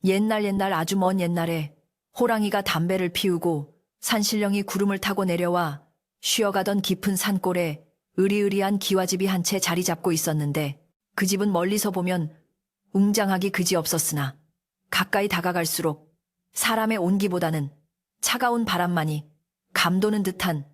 옛날 아주 먼 옛날에 호랑이가 담배를 피우고 산신령이 구름을 타고 내려와 쉬어가던 깊은 산골에 으리으리한 기와집이 한 채 자리 잡고 있었는데 그 집은 멀리서 보면 웅장하기 그지없었으나 가까이 다가갈수록 사람의 온기보다는 차가운 바람만이 감도는 듯한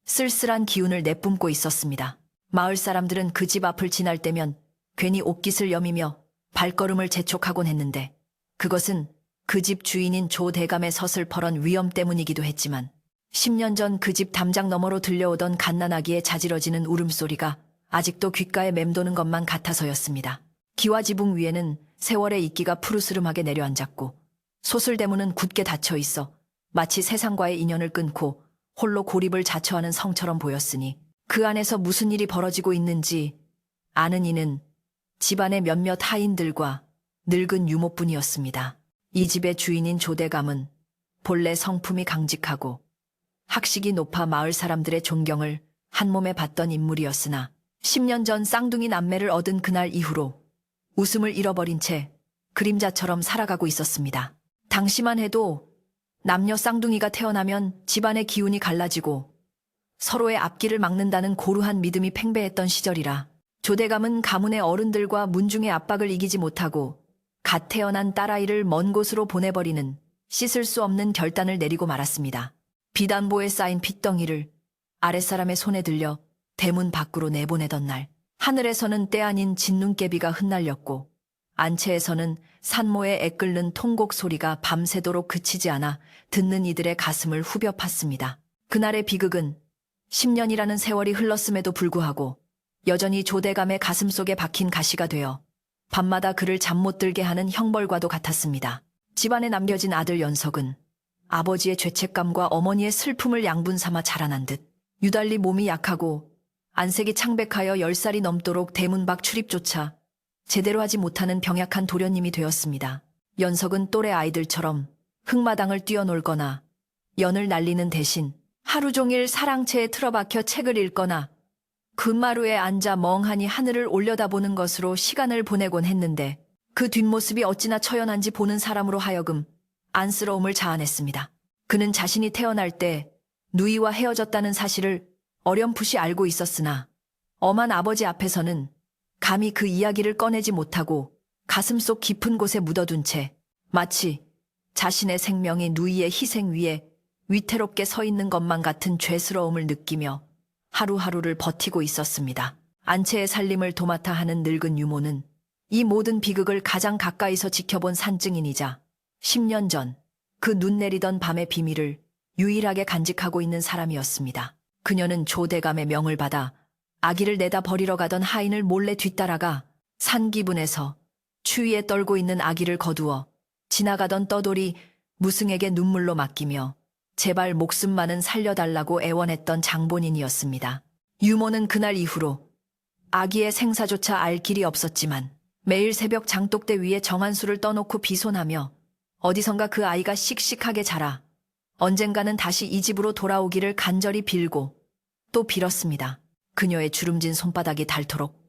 쓸쓸한 기운을 내뿜고 있었습니다. 마을 사람들은 그 집 앞을 지날 때면 괜히 옷깃을 여미며 발걸음을 재촉하곤 했는데 그것은 그 집 주인인 조 대감의 서슬퍼런 위엄 때문이기도 했지만 10년 전 그 집 담장 너머로 들려오던 갓난아기의 자지러지는 울음소리가 아직도 귓가에 맴도는 것만 같아서였습니다. 기와지붕 위에는 세월의 이끼가 푸르스름하게 내려앉았고 소슬대문은 굳게 닫혀 있어 마치 세상과의 인연을 끊고 홀로 고립을 자처하는 성처럼 보였으니 그 안에서 무슨 일이 벌어지고 있는지 아는 이는 집안의 몇몇 하인들과 늙은 유모뿐이었습니다. 이 집의 주인인 조대감은 본래 성품이 강직하고 학식이 높아 마을 사람들의 존경을 한몸에 받던 인물이었으나 10년 전 쌍둥이 남매를 얻은 그날 이후로 웃음을 잃어버린 채 그림자처럼 살아가고 있었습니다. 당시만 해도 남녀 쌍둥이가 태어나면 집안의 기운이 갈라지고 서로의 앞길을 막는다는 고루한 믿음이 팽배했던 시절이라 조대감은 가문의 어른들과 문중의 압박을 이기지 못하고 갓 태어난 딸아이를 먼 곳으로 보내버리는 씻을 수 없는 결단을 내리고 말았습니다. 비단보에 쌓인 핏덩이를 아랫사람의 손에 들려 대문 밖으로 내보내던 날 하늘에서는 때 아닌 진눈깨비가 흩날렸고 안채에서는 산모의 애끓는 통곡 소리가 밤새도록 그치지 않아 듣는 이들의 가슴을 후벼 팠습니다. 그날의 비극은 10년이라는 세월이 흘렀음에도 불구하고 여전히 조대감의 가슴속에 박힌 가시가 되어 밤마다 그를 잠 못 들게 하는 형벌과도 같았습니다. 집안에 남겨진 아들 연석은 아버지의 죄책감과 어머니의 슬픔을 양분 삼아 자라난 듯 유달리 몸이 약하고 안색이 창백하여 10살이 넘도록 대문 밖 출입조차 제대로 하지 못하는 병약한 도련님이 되었습니다. 연석은 또래 아이들처럼 흙마당을 뛰어놀거나 연을 날리는 대신 하루 종일 사랑채에 틀어박혀 책을 읽거나 근마루에 앉아 멍하니 하늘을 올려다보는 것으로 시간을 보내곤 했는데 그 뒷모습이 어찌나 처연한지 보는 사람으로 하여금 안쓰러움을 자아냈습니다. 그는 자신이 태어날 때 누이와 헤어졌다는 사실을 어렴풋이 알고 있었으나 엄한 아버지 앞에서는 감히 그 이야기를 꺼내지 못하고 가슴속 깊은 곳에 묻어둔 채 마치 자신의 생명이 누이의 희생 위에 위태롭게 서 있는 것만 같은 죄스러움을 느끼며 하루하루를 버티고 있었습니다. 안채의 살림을 도맡아 하는 늙은 유모는 이 모든 비극을 가장 가까이서 지켜본 산증인이자 10년 전 그 눈 내리던 밤의 비밀을 유일하게 간직하고 있는 사람이었습니다. 그녀는 조대감의 명을 받아 아기를 내다 버리러 가던 하인을 몰래 뒤따라가 산 기분에서 추위에 떨고 있는 아기를 거두어 지나가던 떠돌이 무승에게 눈물로 맡기며 제발 목숨만은 살려달라고 애원했던 장본인이었습니다. 유모는 그날 이후로 아기의 생사조차 알 길이 없었지만 매일 새벽 장독대 위에 정한수를 떠놓고 비손하며 어디선가 그 아이가 씩씩하게 자라 언젠가는 다시 이 집으로 돌아오기를 간절히 빌고 또 빌었습니다. 그녀의 주름진 손바닥이 닳도록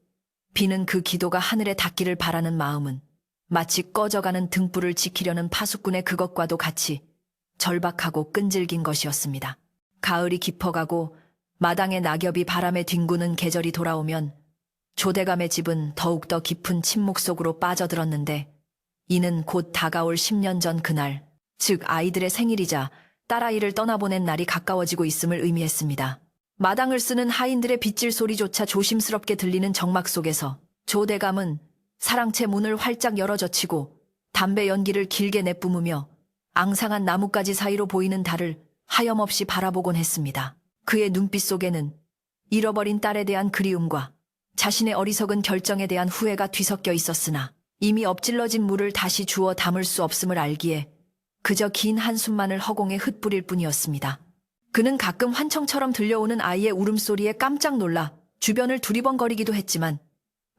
비는 그 기도가 하늘에 닿기를 바라는 마음은 마치 꺼져가는 등불을 지키려는 파수꾼의 그것과도 같이 절박하고 끈질긴 것이었습니다. 가을이 깊어가고 마당의 낙엽이 바람에 뒹구는 계절이 돌아오면 조대감의 집은 더욱더 깊은 침묵 속으로 빠져들었는데 이는 곧 다가올 10년 전 그날, 즉 아이들의 생일이자 딸아이를 떠나보낸 날이 가까워지고 있음을 의미했습니다. 마당을 쓰는 하인들의 빗질 소리조차 조심스럽게 들리는 정막 속에서 조대감은 사랑채 문을 활짝 열어젖히고 담배 연기를 길게 내뿜으며 앙상한 나뭇가지 사이로 보이는 달을 하염없이 바라보곤 했습니다. 그의 눈빛 속에는 잃어버린 딸에 대한 그리움과 자신의 어리석은 결정에 대한 후회가 뒤섞여 있었으나 이미 엎질러진 물을 다시 주워 담을 수 없음을 알기에 그저 긴 한숨만을 허공에 흩뿌릴 뿐이었습니다. 그는 가끔 환청처럼 들려오는 아이의 울음소리에 깜짝 놀라 주변을 두리번거리기도 했지만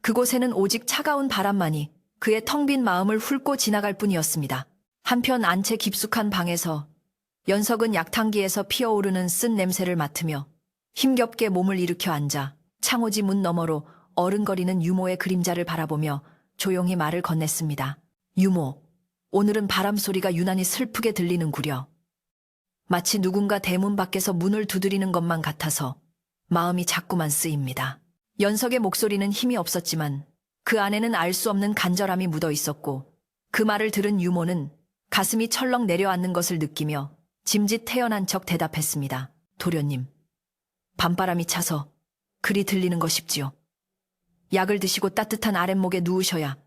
그곳에는 오직 차가운 바람만이 그의 텅 빈 마음을 훑고 지나갈 뿐이었습니다. 한편 안채 깊숙한 방에서 연석은 약탕기에서 피어오르는 쓴 냄새를 맡으며 힘겹게 몸을 일으켜 앉아 창호지 문 너머로 어른거리는 유모의 그림자를 바라보며 조용히 말을 건넸습니다. 유모, 오늘은 바람 소리가 유난히 슬프게 들리는구려. 마치 누군가 대문 밖에서 문을 두드리는 것만 같아서 마음이 자꾸만 쓰입니다. 연석의 목소리는 힘이 없었지만 그 안에는 알 수 없는 간절함이 묻어 있었고 그 말을 들은 유모는 가슴이 철렁 내려앉는 것을 느끼며 짐짓 태연한 척 대답했습니다. 도련님, 밤바람이 차서 그리 들리는 것입지요. 약을 드시고 따뜻한 아랫목에 누우셔야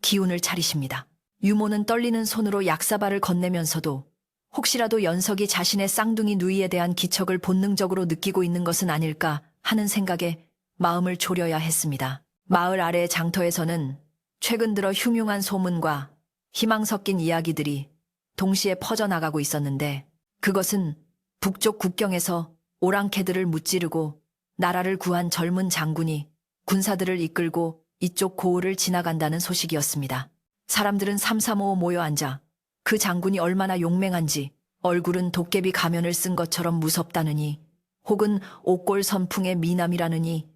기운을 차리십니다. 유모는 떨리는 손으로 약사발을 건네면서도 혹시라도 연석이 자신의 쌍둥이 누이에 대한 기척을 본능적으로 느끼고 있는 것은 아닐까 하는 생각에 마음을 졸여야 했습니다. 마을 아래의 장터에서는 최근 들어 흉흉한 소문과 희망 섞인 이야기들이 동시에 퍼져나가고 있었는데 그것은 북쪽 국경에서 오랑캐들을 무찌르고 나라를 구한 젊은 장군이 군사들을 이끌고 이쪽 고을을 지나간다는 소식이었습니다. 사람들은 삼삼오오 모여 앉아 그 장군이 얼마나 용맹한지 얼굴은 도깨비 가면을 쓴 것처럼 무섭다느니 혹은 옥골 선풍의 미남이라느니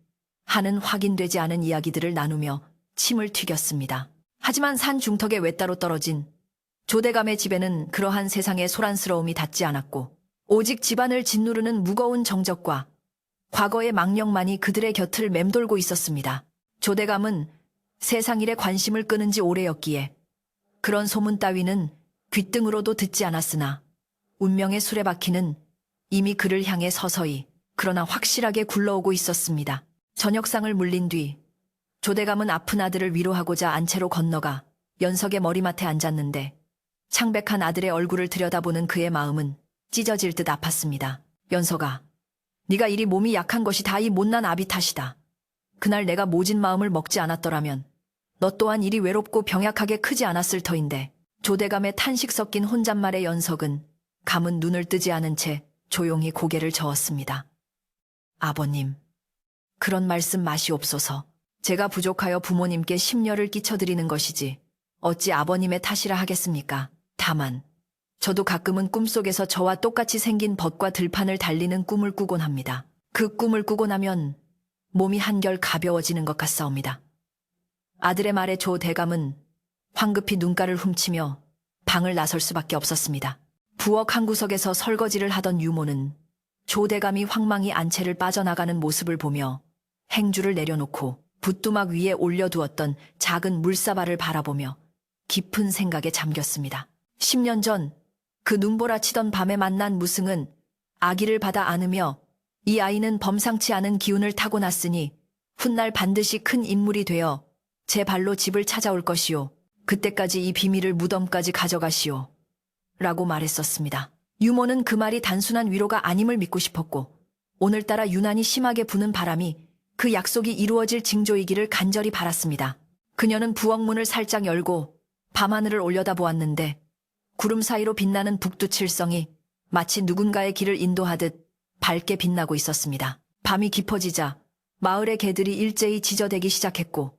하는 확인되지 않은 이야기들을 나누며 침을 튀겼습니다. 하지만 산 중턱에 외따로 떨어진 조대감의 집에는 그러한 세상의 소란스러움이 닿지 않았고 오직 집안을 짓누르는 무거운 정적과 과거의 망령만이 그들의 곁을 맴돌고 있었습니다. 조대감은 세상 일에 관심을 끄는 지 오래였기에 그런 소문 따위는 귓등으로도 듣지 않았으나 운명의 수레바퀴는 이미 그를 향해 서서히 그러나 확실하게 굴러오고 있었습니다. 저녁상을 물린 뒤 조대감은 아픈 아들을 위로하고자 안채로 건너가 연석의 머리맡에 앉았는데 창백한 아들의 얼굴을 들여다보는 그의 마음은 찢어질 듯 아팠습니다. 연석아, 네가 이리 몸이 약한 것이 다 이 못난 아비 탓이다. 그날 내가 모진 마음을 먹지 않았더라면 너 또한 이리 외롭고 병약하게 크지 않았을 터인데. 조대감의 탄식 섞인 혼잣말에 연석은 감은 눈을 뜨지 않은 채 조용히 고개를 저었습니다. 아버님, 그런 말씀 마시옵소서. 제가 부족하여 부모님께 심려를 끼쳐드리는 것이지 어찌 아버님의 탓이라 하겠습니까? 다만 저도 가끔은 꿈속에서 저와 똑같이 생긴 벗과 들판을 달리는 꿈을 꾸곤 합니다. 그 꿈을 꾸고 나면 몸이 한결 가벼워지는 것 같사옵니다. 아들의 말에 조 대감은 황급히 눈가를 훔치며 방을 나설 수밖에 없었습니다. 부엌 한 구석에서 설거지를 하던 유모는 조 대감이 황망히 안채를 빠져나가는 모습을 보며 행주를 내려놓고 붓두막 위에 올려두었던 작은 물사발을 바라보며 깊은 생각에 잠겼습니다. 10년 전 그 눈보라치던 밤에 만난 무승은 아기를 받아 안으며 이 아이는 범상치 않은 기운을 타고났으니 훗날 반드시 큰 인물이 되어 제 발로 집을 찾아올 것이요. 그때까지 이 비밀을 무덤까지 가져가시오. 라고 말했었습니다. 유모는 그 말이 단순한 위로가 아님을 믿고 싶었고 오늘따라 유난히 심하게 부는 바람이 그 약속이 이루어질 징조이기를 간절히 바랐습니다. 그녀는 부엌문을 살짝 열고 밤하늘을 올려다보았는데 구름 사이로 빛나는 북두칠성이 마치 누군가의 길을 인도하듯 밝게 빛나고 있었습니다. 밤이 깊어지자 마을의 개들이 일제히 짖어대기 시작했고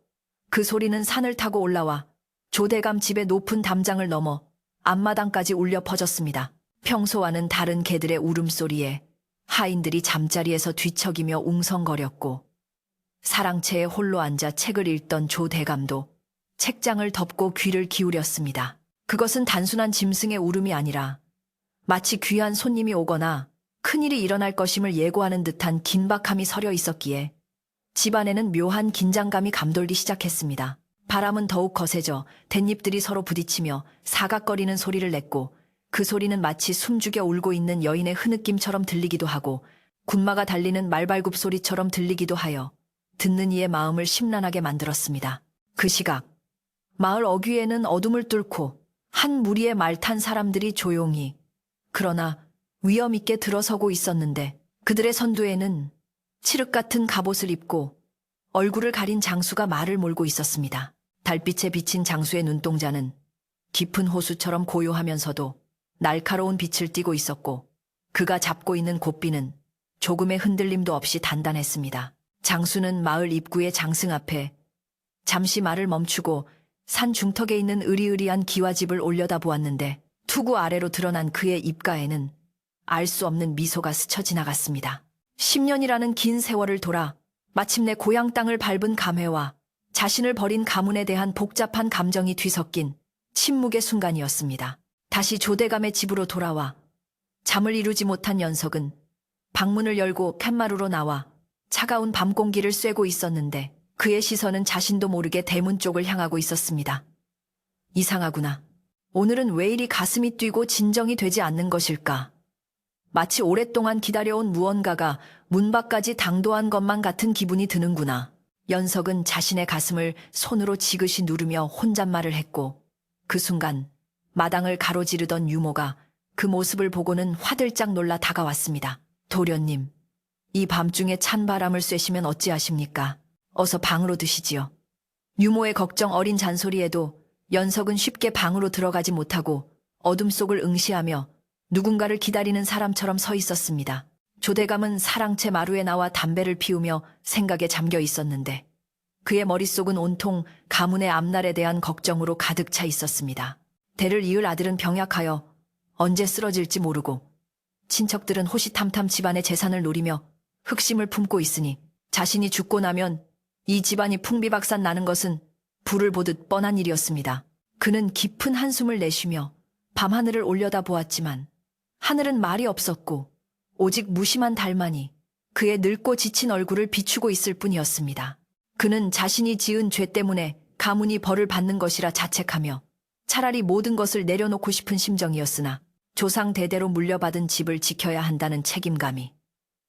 그 소리는 산을 타고 올라와 조대감 집의 높은 담장을 넘어 앞마당까지 울려 퍼졌습니다. 평소와는 다른 개들의 울음소리에 하인들이 잠자리에서 뒤척이며 웅성거렸고 사랑채에 홀로 앉아 책을 읽던 조대감도 책장을 덮고 귀를 기울였습니다. 그것은 단순한 짐승의 울음이 아니라 마치 귀한 손님이 오거나 큰일이 일어날 것임을 예고하는 듯한 긴박함이 서려 있었기에 집안에는 묘한 긴장감이 감돌기 시작했습니다. 바람은 더욱 거세져 댄잎들이 서로 부딪히며 사각거리는 소리를 냈고 그 소리는 마치 숨죽여 울고 있는 여인의 흐느낌처럼 들리기도 하고 군마가 달리는 말발굽 소리처럼 들리기도 하여 듣는 이의 마음을 심란하게 만들었습니다. 그 시각 마을 어귀에는 어둠을 뚫고 한 무리의 말 탄 사람들이 조용히 그러나 위험 있게 들어서고 있었는데 그들의 선두에는 칠흑 같은 갑옷을 입고 얼굴을 가린 장수가 말을 몰고 있었습니다. 달빛에 비친 장수의 눈동자는 깊은 호수처럼 고요하면서도 날카로운 빛을 띠고 있었고 그가 잡고 있는 곶비는 조금의 흔들림도 없이 단단했습니다. 장수는 마을 입구의 장승 앞에 잠시 말을 멈추고 산 중턱에 있는 으리으리한 기와집을 올려다보았는데 투구 아래로 드러난 그의 입가에는 알 수 없는 미소가 스쳐 지나갔습니다. 10년이라는 긴 세월을 돌아 마침내 고향 땅을 밟은 감회와 자신을 버린 가문에 대한 복잡한 감정이 뒤섞인 침묵의 순간이었습니다. 다시 조대감의 집으로 돌아와 잠을 이루지 못한 연석은 방문을 열고 팻마루로 나와 차가운 밤 공기를 쐬고 있었는데 그의 시선은 자신도 모르게 대문 쪽을 향하고 있었습니다. 이상하구나. 오늘은 왜 이리 가슴이 뛰고 진정이 되지 않는 것일까? 마치 오랫동안 기다려온 무언가가 문 밖까지 당도한 것만 같은 기분이 드는구나. 연석은 자신의 가슴을 손으로 지그시 누르며 혼잣말을 했고 그 순간 마당을 가로지르던 유모가 그 모습을 보고는 화들짝 놀라 다가왔습니다. 도련님, 이 밤중에 찬 바람을 쐬시면 어찌하십니까? 어서 방으로 드시지요. 유모의 걱정 어린 잔소리에도 연석은 쉽게 방으로 들어가지 못하고 어둠 속을 응시하며 누군가를 기다리는 사람처럼 서 있었습니다. 조대감은 사랑채 마루에 나와 담배를 피우며 생각에 잠겨 있었는데 그의 머릿속은 온통 가문의 앞날에 대한 걱정으로 가득 차 있었습니다. 대를 이을 아들은 병약하여 언제 쓰러질지 모르고 친척들은 호시탐탐 집안의 재산을 노리며 흑심을 품고 있으니 자신이 죽고 나면 이 집안이 풍비박산 나는 것은 불을 보듯 뻔한 일이었습니다. 그는 깊은 한숨을 내쉬며 밤하늘을 올려다보았지만 하늘은 말이 없었고 오직 무심한 달만이 그의 늙고 지친 얼굴을 비추고 있을 뿐이었습니다. 그는 자신이 지은 죄 때문에 가문이 벌을 받는 것이라 자책하며 차라리 모든 것을 내려놓고 싶은 심정이었으나 조상 대대로 물려받은 집을 지켜야 한다는 책임감이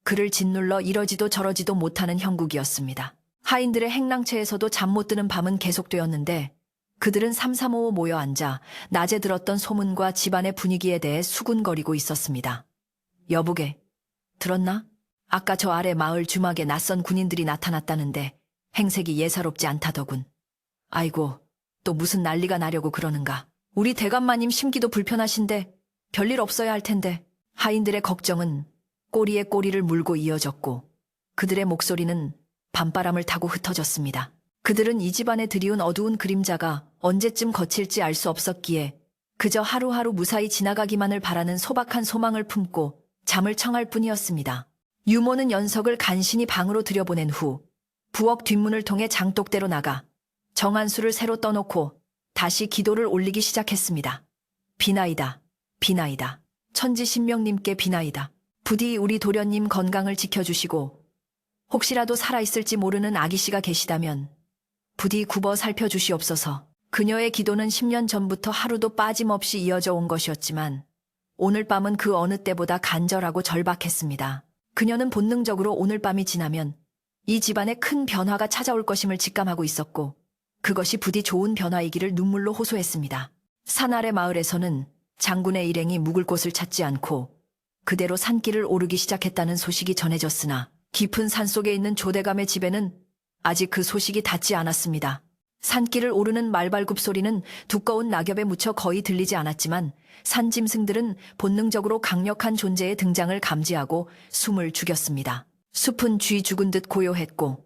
그를 짓눌러 이러지도 저러지도 못하는 형국이었습니다. 하인들의 행랑채에서도 잠 못 드는 밤은 계속되었는데 그들은 삼삼오오 모여 앉아 낮에 들었던 소문과 집안의 분위기에 대해 수군거리고 있었습니다. 여보게, 들었나? 아까 저 아래 마을 주막에 낯선 군인들이 나타났다는데 행색이 예사롭지 않다더군. 아이고, 또 무슨 난리가 나려고 그러는가. 우리 대감마님 심기도 불편하신데 별일 없어야 할 텐데. 하인들의 걱정은 꼬리에 꼬리를 물고 이어졌고 그들의 목소리는 밤바람을 타고 흩어졌습니다. 그들은 이 집안에 들이운 어두운 그림자가 언제쯤 거칠지 알 수 없었기에 그저 하루하루 무사히 지나가기만을 바라는 소박한 소망을 품고 잠을 청할 뿐이었습니다. 유모는 연석을 간신히 방으로 들여보낸 후 부엌 뒷문을 통해 장독대로 나가 정한수를 새로 떠놓고 다시 기도를 올리기 시작했습니다. 비나이다, 비나이다. 천지신명님께 비나이다. 부디 우리 도련님 건강을 지켜주시고 혹시라도 살아있을지 모르는 아기씨가 계시다면 부디 굽어 살펴주시옵소서. 그녀의 기도는 10년 전부터 하루도 빠짐없이 이어져 온 것이었지만 오늘 밤은 그 어느 때보다 간절하고 절박했습니다. 그녀는 본능적으로 오늘 밤이 지나면 이 집안에 큰 변화가 찾아올 것임을 직감하고 있었고 그것이 부디 좋은 변화이기를 눈물로 호소했습니다. 산 아래 마을에서는 장군의 일행이 묵을 곳을 찾지 않고 그대로 산길을 오르기 시작했다는 소식이 전해졌으나 깊은 산속에 있는 조대감의 집에는 아직 그 소식이 닿지 않았습니다. 산길을 오르는 말발굽 소리는 두꺼운 낙엽에 묻혀 거의 들리지 않았지만 산짐승들은 본능적으로 강력한 존재의 등장을 감지하고 숨을 죽였습니다. 숲은 쥐 죽은 듯 고요했고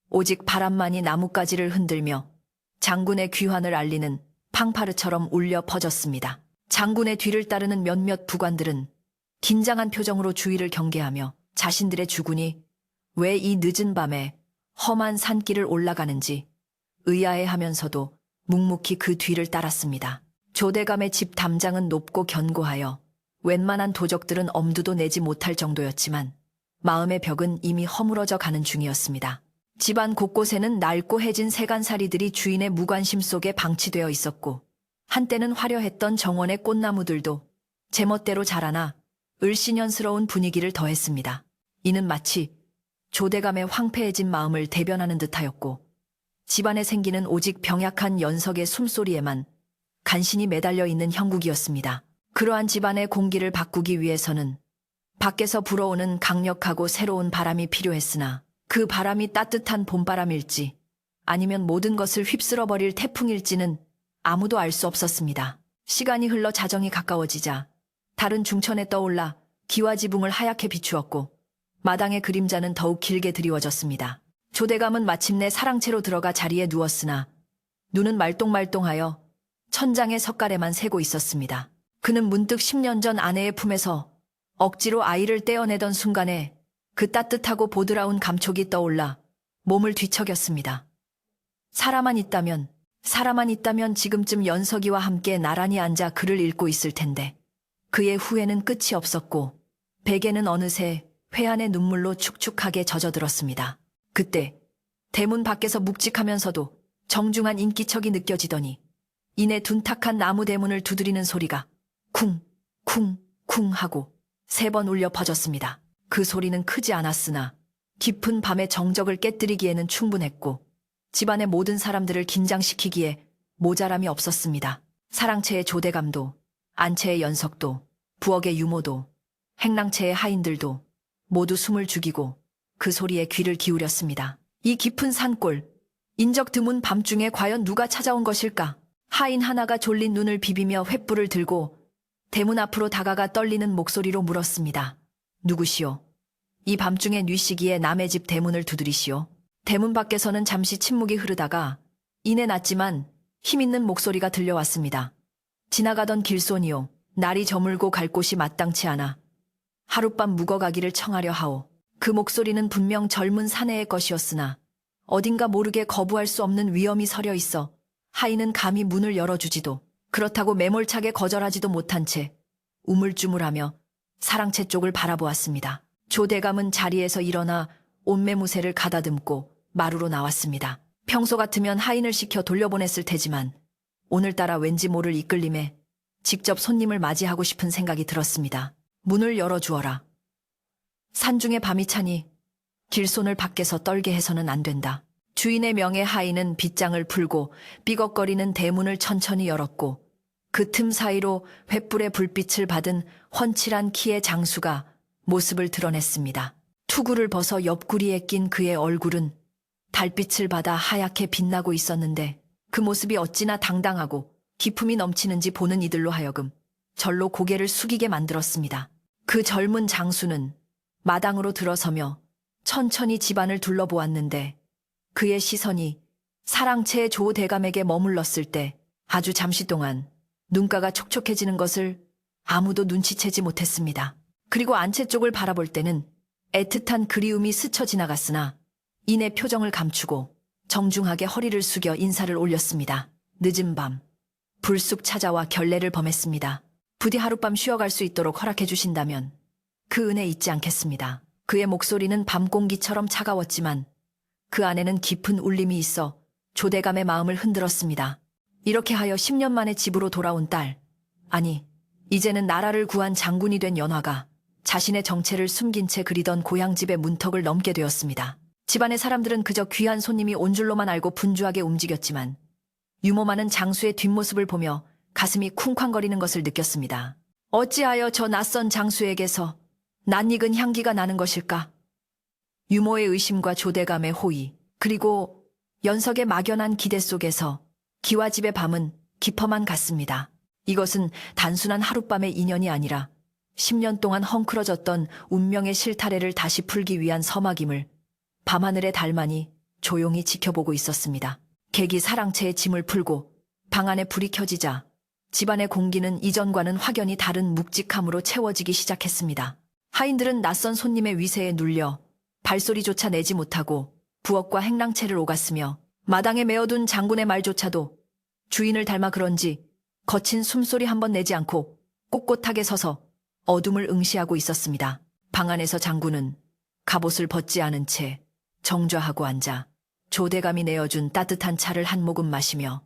오직 바람만이 나뭇가지를 흔들며 장군의 귀환을 알리는 팡파르처럼 울려 퍼졌습니다. 장군의 뒤를 따르는 몇몇 부관들은 긴장한 표정으로 주위를 경계하며 자신들의 주군이 왜 이 늦은 밤에 험한 산길을 올라가는지 의아해하면서도 묵묵히 그 뒤를 따랐습니다. 조대감의 집 담장은 높고 견고하여 웬만한 도적들은 엄두도 내지 못할 정도였지만 마음의 벽은 이미 허물어져 가는 중이었습니다. 집안 곳곳에는 낡고 해진 세간살이들이 주인의 무관심 속에 방치되어 있었고 한때는 화려했던 정원의 꽃나무들도 제멋대로 자라나 을씨년스러운 분위기를 더했습니다. 이는 마치 조대감의 황폐해진 마음을 대변하는 듯하였고 집안에 생기는 오직 병약한 연석의 숨소리에만 간신히 매달려 있는 형국이었습니다. 그러한 집안의 공기를 바꾸기 위해서는 밖에서 불어오는 강력하고 새로운 바람이 필요했으나 그 바람이 따뜻한 봄바람일지 아니면 모든 것을 휩쓸어버릴 태풍일지는 아무도 알 수 없었습니다. 시간이 흘러 자정이 가까워지자 달은 중천에 떠올라 기와지붕을 하얗게 비추었고 마당의 그림자는 더욱 길게 드리워졌습니다. 조대감은 마침내 사랑채로 들어가 자리에 누웠으나 눈은 말똥말똥하여 천장의 석가래만 새고 있었습니다. 그는 문득 10년 전 아내의 품에서 억지로 아이를 떼어내던 순간에 그 따뜻하고 보드라운 감촉이 떠올라 몸을 뒤척였습니다. 사람만 있다면 사람만 있다면 지금쯤 연석이와 함께 나란히 앉아 글을 읽고 있을 텐데 그의 후회는 끝이 없었고 베개는 어느새 회한의 눈물로 축축하게 젖어들었습니다. 그때 대문 밖에서 묵직하면서도 정중한 인기척이 느껴지더니 이내 둔탁한 나무 대문을 두드리는 소리가 쿵, 쿵, 쿵 하고 3번 울려 퍼졌습니다. 그 소리는 크지 않았으나 깊은 밤의 정적을 깨뜨리기에는 충분했고 집안의 모든 사람들을 긴장시키기에 모자람이 없었습니다. 사랑채의 조대감도, 안채의 연석도, 부엌의 유모도, 행랑채의 하인들도 모두 숨을 죽이고 그 소리에 귀를 기울였습니다. 이 깊은 산골, 인적 드문 밤중에 과연 누가 찾아온 것일까? 하인 하나가 졸린 눈을 비비며 횃불을 들고 대문 앞으로 다가가 떨리는 목소리로 물었습니다. 누구시오? 이 밤중에 뉘시기에 남의 집 대문을 두드리시오. 대문 밖에서는 잠시 침묵이 흐르다가 이내 낮지만 힘있는 목소리가 들려왔습니다. 지나가던 길손이요. 날이 저물고 갈 곳이 마땅치 않아 하룻밤 묵어가기를 청하려 하오. 그 목소리는 분명 젊은 사내의 것이었으나 어딘가 모르게 거부할 수 없는 위험이 서려 있어 하인은 감히 문을 열어주지도 그렇다고 매몰차게 거절하지도 못한 채 우물쭈물하며 사랑채 쪽을 바라보았습니다. 조대감은 자리에서 일어나 옷매무새를 가다듬고 마루로 나왔습니다. 평소 같으면 하인을 시켜 돌려보냈을 테지만 오늘따라 왠지 모를 이끌림에 직접 손님을 맞이하고 싶은 생각이 들었습니다. 문을 열어주어라. 산중에 밤이 차니 길손을 밖에서 떨게 해서는 안 된다. 주인의 명예 하인은 빗장을 풀고 삐걱거리는 대문을 천천히 열었고 그 틈 사이로 횃불의 불빛을 받은 훤칠한 키의 장수가 모습을 드러냈습니다. 투구를 벗어 옆구리에 낀 그의 얼굴은 달빛을 받아 하얗게 빛나고 있었는데 그 모습이 어찌나 당당하고 기품이 넘치는지 보는 이들로 하여금 절로 고개를 숙이게 만들었습니다. 그 젊은 장수는 마당으로 들어서며 천천히 집안을 둘러보았는데 그의 시선이 사랑채의 조 대감에게 머물렀을 때 아주 잠시 동안 눈가가 촉촉해지는 것을 아무도 눈치채지 못했습니다. 그리고 안채 쪽을 바라볼 때는 애틋한 그리움이 스쳐 지나갔으나 이내 표정을 감추고 정중하게 허리를 숙여 인사를 올렸습니다. 늦은 밤 불쑥 찾아와 결례를 범했습니다. 부디 하룻밤 쉬어갈 수 있도록 허락해 주신다면 그 은혜 잊지 않겠습니다. 그의 목소리는 밤 공기처럼 차가웠지만 그 안에는 깊은 울림이 있어 조대감의 마음을 흔들었습니다. 이렇게 하여 10년 만에 집으로 돌아온 딸, 아니 이제는 나라를 구한 장군이 된 연화가 자신의 정체를 숨긴 채 그리던 고향집의 문턱을 넘게 되었습니다. 집안의 사람들은 그저 귀한 손님이 온 줄로만 알고 분주하게 움직였지만 유모 많은 장수의 뒷모습을 보며 가슴이 쿵쾅거리는 것을 느꼈습니다. 어찌하여 저 낯선 장수에게서 낯익은 향기가 나는 것일까? 유모의 의심과 조대감의 호의, 그리고 연석의 막연한 기대 속에서 기와집의 밤은 깊어만 갔습니다. 이것은 단순한 하룻밤의 인연이 아니라 10년 동안 헝클어졌던 운명의 실타래를 다시 풀기 위한 서막임을 밤하늘의 달만이 조용히 지켜보고 있었습니다. 객이 사랑채의 짐을 풀고 방 안에 불이 켜지자 집안의 공기는 이전과는 확연히 다른 묵직함으로 채워지기 시작했습니다. 하인들은 낯선 손님의 위세에 눌려 발소리조차 내지 못하고 부엌과 행랑채를 오갔으며 마당에 메어둔 장군의 말조차도 주인을 닮아 그런지 거친 숨소리 한 번 내지 않고 꼿꼿하게 서서 어둠을 응시하고 있었습니다. 방 안에서 장군은 갑옷을 벗지 않은 채 정좌하고 앉아 조대감이 내어준 따뜻한 차를 한 모금 마시며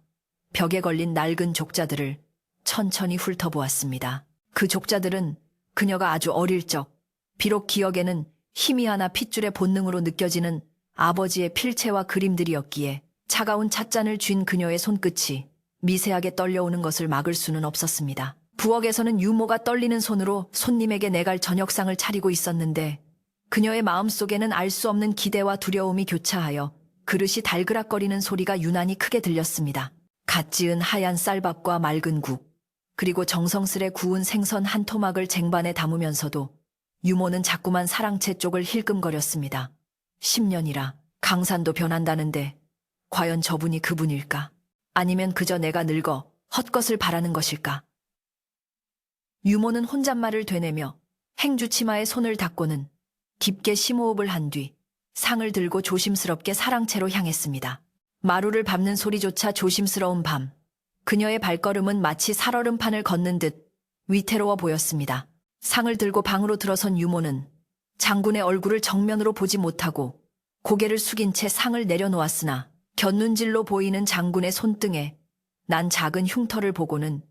벽에 걸린 낡은 족자들을 천천히 훑어보았습니다. 그 족자들은 그녀가 아주 어릴 적, 비록 기억에는 희미하나 핏줄의 본능으로 느껴지는 아버지의 필체와 그림들이었기에 차가운 찻잔을 쥔 그녀의 손끝이 미세하게 떨려오는 것을 막을 수는 없었습니다. 부엌에서는 유모가 떨리는 손으로 손님에게 내갈 저녁상을 차리고 있었는데 그녀의 마음속에는 알 수 없는 기대와 두려움이 교차하여 그릇이 달그락거리는 소리가 유난히 크게 들렸습니다. 갓 지은 하얀 쌀밥과 맑은 국, 그리고 정성스레 구운 생선 한 토막을 쟁반에 담으면서도 유모는 자꾸만 사랑채 쪽을 힐끔거렸습니다. 10년이라 강산도 변한다는데 과연 저분이 그분일까? 아니면 그저 내가 늙어 헛것을 바라는 것일까? 유모는 혼잣말을 되뇌며 행주치마에 손을 닦고는 깊게 심호흡을 한 뒤 상을 들고 조심스럽게 사랑채로 향했습니다. 마루를 밟는 소리조차 조심스러운 밤. 그녀의 발걸음은 마치 살얼음판을 걷는 듯 위태로워 보였습니다. 상을 들고 방으로 들어선 유모는 장군의 얼굴을 정면으로 보지 못하고 고개를 숙인 채 상을 내려놓았으나 곁눈질로 보이는 장군의 손등에 난 작은 흉터를 보고는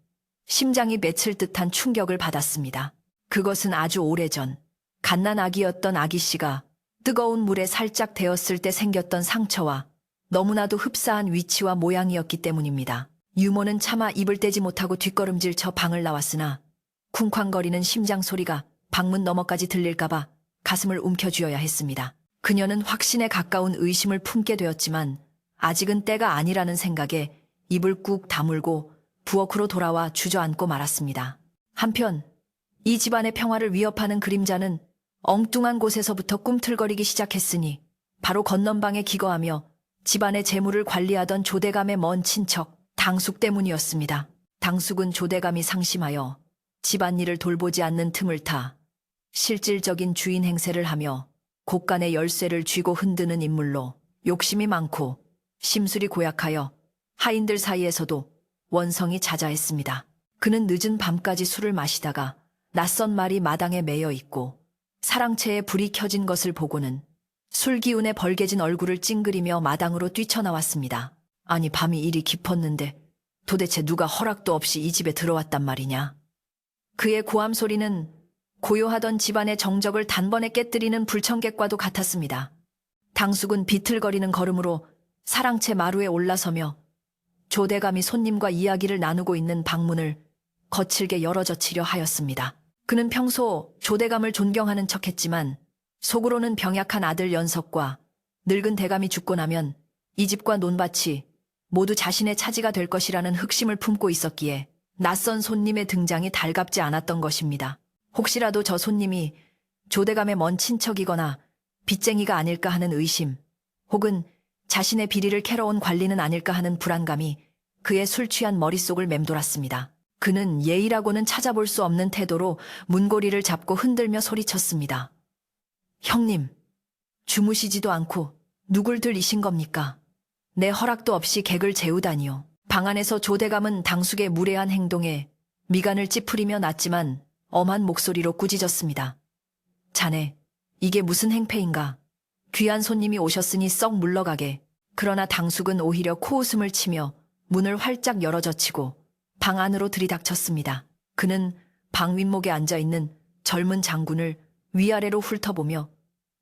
심장이 맺힐 듯한 충격을 받았습니다. 그것은 아주 오래전 갓난 아기였던 아기씨가 뜨거운 물에 살짝 데었을 때 생겼던 상처와 너무나도 흡사한 위치와 모양이었기 때문입니다. 유모는 차마 입을 떼지 못하고 뒷걸음질 쳐 방을 나왔으나 쿵쾅거리는 심장 소리가 방문 너머까지 들릴까봐 가슴을 움켜쥐어야 했습니다. 그녀는 확신에 가까운 의심을 품게 되었지만 아직은 때가 아니라는 생각에 입을 꾹 다물고 부엌으로 돌아와 주저앉고 말았습니다. 한편 이 집안의 평화를 위협하는 그림자는 엉뚱한 곳에서부터 꿈틀거리기 시작했으니 바로 건넌방에 기거하며 집안의 재물을 관리하던 조대감의 먼 친척 당숙 때문이었습니다. 당숙은 조대감이 상심하여 집안일을 돌보지 않는 틈을 타 실질적인 주인 행세를 하며 곳간의 열쇠를 쥐고 흔드는 인물로 욕심이 많고 심술이 고약하여 하인들 사이에서도 원성이 자자했습니다. 그는 늦은 밤까지 술을 마시다가 낯선 말이 마당에 매여 있고 사랑채에 불이 켜진 것을 보고는 술 기운에 벌개진 얼굴을 찡그리며 마당으로 뛰쳐나왔습니다. 아니 밤이 이리 깊었는데 도대체 누가 허락도 없이 이 집에 들어왔단 말이냐. 그의 고함 소리는 고요하던 집안의 정적을 단번에 깨뜨리는 불청객과도 같았습니다. 당숙은 비틀거리는 걸음으로 사랑채 마루에 올라서며 조대감이 손님과 이야기를 나누고 있는 방문을 거칠게 열어젖히려 하였습니다. 그는 평소 조대감을 존경하는 척했지만 속으로는 병약한 아들 연석과 늙은 대감이 죽고 나면 이 집과 논밭이 모두 자신의 차지가 될 것이라는 흑심을 품고 있었기에 낯선 손님의 등장이 달갑지 않았던 것입니다. 혹시라도 저 손님이 조대감의 먼 친척이거나 빚쟁이가 아닐까 하는 의심, 혹은 자신의 비리를 캐러온 관리는 아닐까 하는 불안감이 그의 술 취한 머릿속을 맴돌았습니다. 그는 예의라고는 찾아볼 수 없는 태도로 문고리를 잡고 흔들며 소리쳤습니다. 형님, 주무시지도 않고 누굴 들이신 겁니까? 내 허락도 없이 객을 재우다니요. 방 안에서 조대감은 당숙의 무례한 행동에 미간을 찌푸리며 났지만 엄한 목소리로 꾸짖었습니다. 자네, 이게 무슨 행패인가? 귀한 손님이 오셨으니 썩 물러가게. 그러나 당숙은 오히려 코웃음을 치며 문을 활짝 열어젖히고 방 안으로 들이닥쳤습니다. 그는 방 윗목에 앉아있는 젊은 장군을 위아래로 훑어보며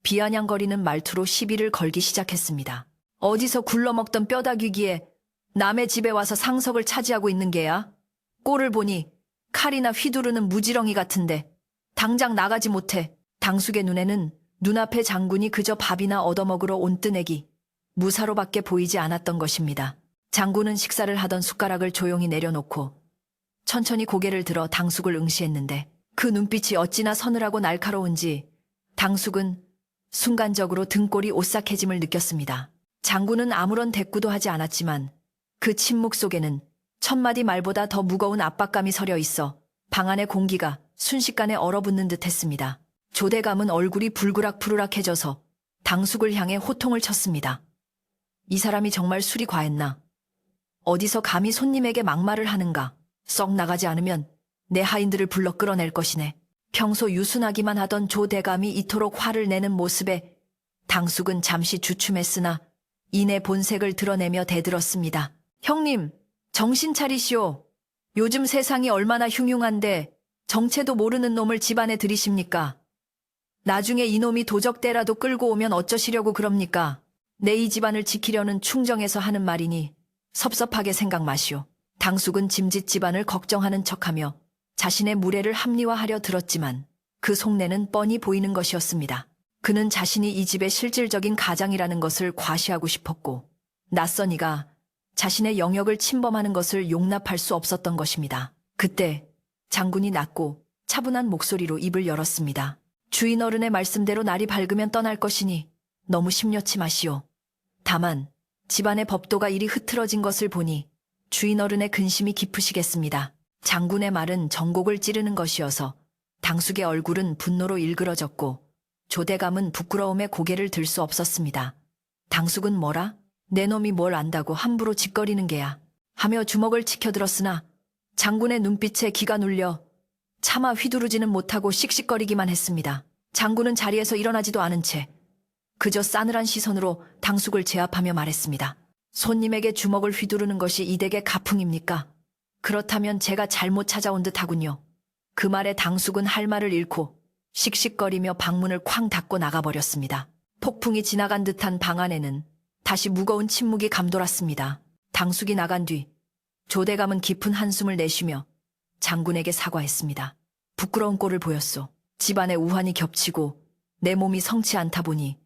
비아냥거리는 말투로 시비를 걸기 시작했습니다. 어디서 굴러먹던 뼈다귀기에 남의 집에 와서 상석을 차지하고 있는 게야? 꼴을 보니 칼이나 휘두르는 무지렁이 같은데 당장 나가지 못해. 당숙의 눈에는 눈앞의 장군이 그저 밥이나 얻어먹으러 온 뜨내기 무사로밖에 보이지 않았던 것입니다. 장군은 식사를 하던 숟가락을 조용히 내려놓고 천천히 고개를 들어 당숙을 응시했는데 그 눈빛이 어찌나 서늘하고 날카로운지 당숙은 순간적으로 등골이 오싹해짐을 느꼈습니다. 장군은 아무런 대꾸도 하지 않았지만 그 침묵 속에는 천마디 말보다 더 무거운 압박감이 서려 있어 방 안의 공기가 순식간에 얼어붙는 듯 했습니다. 조대감은 얼굴이 불그락푸르락해져서 당숙을 향해 호통을 쳤습니다. 이 사람이 정말 술이 과했나? 어디서 감히 손님에게 막말을 하는가? 썩 나가지 않으면 내 하인들을 불러 끌어낼 것이네. 평소 유순하기만 하던 조대감이 이토록 화를 내는 모습에 당숙은 잠시 주춤했으나 이내 본색을 드러내며 대들었습니다. 형님, 정신 차리시오. 요즘 세상이 얼마나 흉흉한데 정체도 모르는 놈을 집안에 들이십니까? 나중에 이놈이 도적대라도 끌고 오면 어쩌시려고 그럽니까? 내 이 집안을 지키려는 충정에서 하는 말이니 섭섭하게 생각 마시오. 당숙은 짐짓 집안을 걱정하는 척하며 자신의 무례를 합리화하려 들었지만 그 속내는 뻔히 보이는 것이었습니다. 그는 자신이 이 집의 실질적인 가장이라는 것을 과시하고 싶었고 낯선 이가 자신의 영역을 침범하는 것을 용납할 수 없었던 것입니다. 그때 장군이 낮고 차분한 목소리로 입을 열었습니다. 주인 어른의 말씀대로 날이 밝으면 떠날 것이니 너무 심려치 마시오. 다만 집안의 법도가 이리 흐트러진 것을 보니 주인 어른의 근심이 깊으시겠습니다. 장군의 말은 전곡을 찌르는 것이어서 당숙의 얼굴은 분노로 일그러졌고 조대감은 부끄러움에 고개를 들 수 없었습니다. 당숙은 뭐라? 내 놈이 뭘 안다고 함부로 짓거리는 게야. 하며 주먹을 치켜들었으나 장군의 눈빛에 기가 눌려 차마 휘두르지는 못하고 씩씩거리기만 했습니다. 장군은 자리에서 일어나지도 않은 채 그저 싸늘한 시선으로 당숙을 제압하며 말했습니다. 손님에게 주먹을 휘두르는 것이 이 댁의 가풍입니까? 그렇다면 제가 잘못 찾아온 듯하군요. 그 말에 당숙은 할 말을 잃고 씩씩거리며 방문을 쾅 닫고 나가버렸습니다. 폭풍이 지나간 듯한 방 안에는 다시 무거운 침묵이 감돌았습니다. 당숙이 나간 뒤 조대감은 깊은 한숨을 내쉬며 장군에게 사과했습니다. 부끄러운 꼴을 보였소. 집안에 우환이 겹치고 내 몸이 성치 않다 보니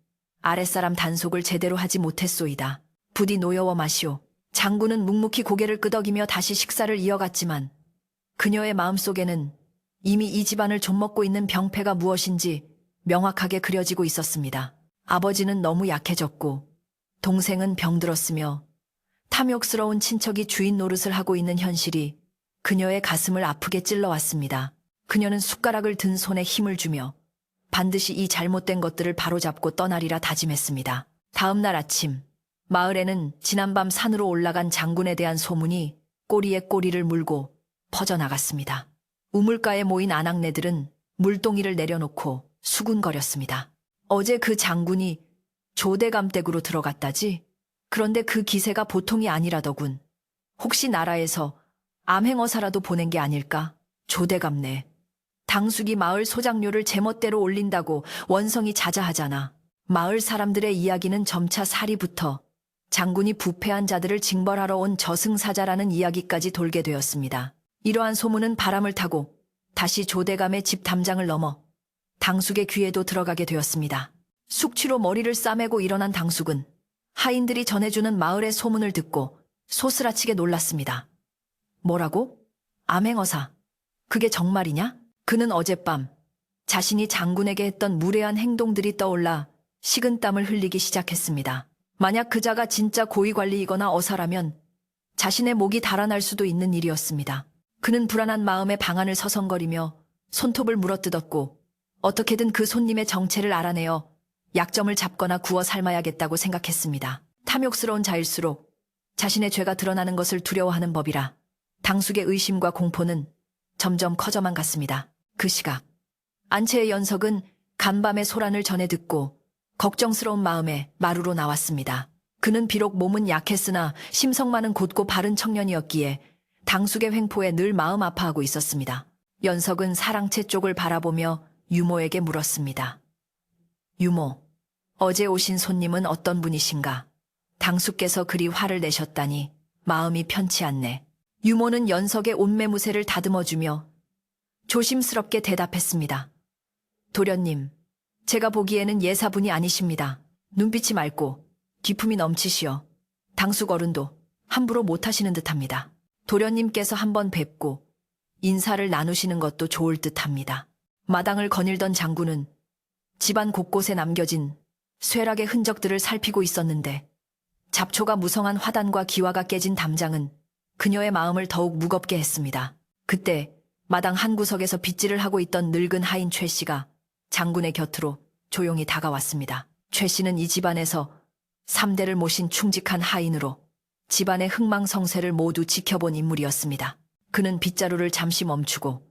아랫사람 단속을 제대로 하지 못했소이다. 부디 노여워 마시오. 장군은 묵묵히 고개를 끄덕이며 다시 식사를 이어갔지만 그녀의 마음속에는 이미 이 집안을 좀먹고 있는 병폐가 무엇인지 명확하게 그려지고 있었습니다. 아버지는 너무 약해졌고 동생은 병들었으며 탐욕스러운 친척이 주인 노릇을 하고 있는 현실이 그녀의 가슴을 아프게 찔러왔습니다. 그녀는 숟가락을 든 손에 힘을 주며 반드시 이 잘못된 것들을 바로잡고 떠나리라 다짐했습니다. 다음 날 아침 마을에는 지난밤 산으로 올라간 장군에 대한 소문이 꼬리에 꼬리를 물고 퍼져나갔습니다. 우물가에 모인 아낙네들은 물동이를 내려놓고 수군거렸습니다. 어제 그 장군이 조대감 댁으로 들어갔다지? 그런데 그 기세가 보통이 아니라더군. 혹시 나라에서 암행어사라도 보낸 게 아닐까? 조대감네. 당숙이 마을 소장료를 제멋대로 올린다고 원성이 자자하잖아. 마을 사람들의 이야기는 점차 사리부터 장군이 부패한 자들을 징벌하러 온 저승사자라는 이야기까지 돌게 되었습니다. 이러한 소문은 바람을 타고 다시 조대감의 집 담장을 넘어 당숙의 귀에도 들어가게 되었습니다. 숙취로 머리를 싸매고 일어난 당숙은 하인들이 전해주는 마을의 소문을 듣고 소스라치게 놀랐습니다. 뭐라고? 암행어사. 그게 정말이냐? 그는 어젯밤 자신이 장군에게 했던 무례한 행동들이 떠올라 식은땀을 흘리기 시작했습니다. 만약 그자가 진짜 고위관리이거나 어사라면 자신의 목이 달아날 수도 있는 일이었습니다. 그는 불안한 마음에 방 안을 서성거리며 손톱을 물어뜯었고 어떻게든 그 손님의 정체를 알아내어 약점을 잡거나 구워 삶아야겠다고 생각했습니다. 탐욕스러운 자일수록 자신의 죄가 드러나는 것을 두려워하는 법이라 당숙의 의심과 공포는 점점 커져만 갔습니다. 그 시각 안채의 연석은 간밤의 소란을 전해 듣고 걱정스러운 마음에 마루로 나왔습니다. 그는 비록 몸은 약했으나 심성만은 곧고 바른 청년이었기에 당숙의 횡포에 늘 마음 아파하고 있었습니다. 연석은 사랑채 쪽을 바라보며 유모에게 물었습니다. 유모, 어제 오신 손님은 어떤 분이신가? 당숙께서 그리 화를 내셨다니 마음이 편치 않네. 유모는 연석의 옷매무새를 다듬어주며 조심스럽게 대답했습니다. 도련님, 제가 보기에는 예사분이 아니십니다. 눈빛이 맑고 기품이 넘치시어 당숙 어른도 함부로 못하시는 듯합니다. 도련님께서 한번 뵙고 인사를 나누시는 것도 좋을 듯합니다. 마당을 거닐던 장군은 집안 곳곳에 남겨진 쇠락의 흔적들을 살피고 있었는데 잡초가 무성한 화단과 기와가 깨진 담장은 그녀의 마음을 더욱 무겁게 했습니다. 그때 마당 한 구석에서 빗질을 하고 있던 늙은 하인 최 씨가 장군의 곁으로 조용히 다가왔습니다. 최 씨는 이 집안에서 3대를 모신 충직한 하인으로 집안의 흥망성쇠를 모두 지켜본 인물이었습니다. 그는 빗자루를 잠시 멈추고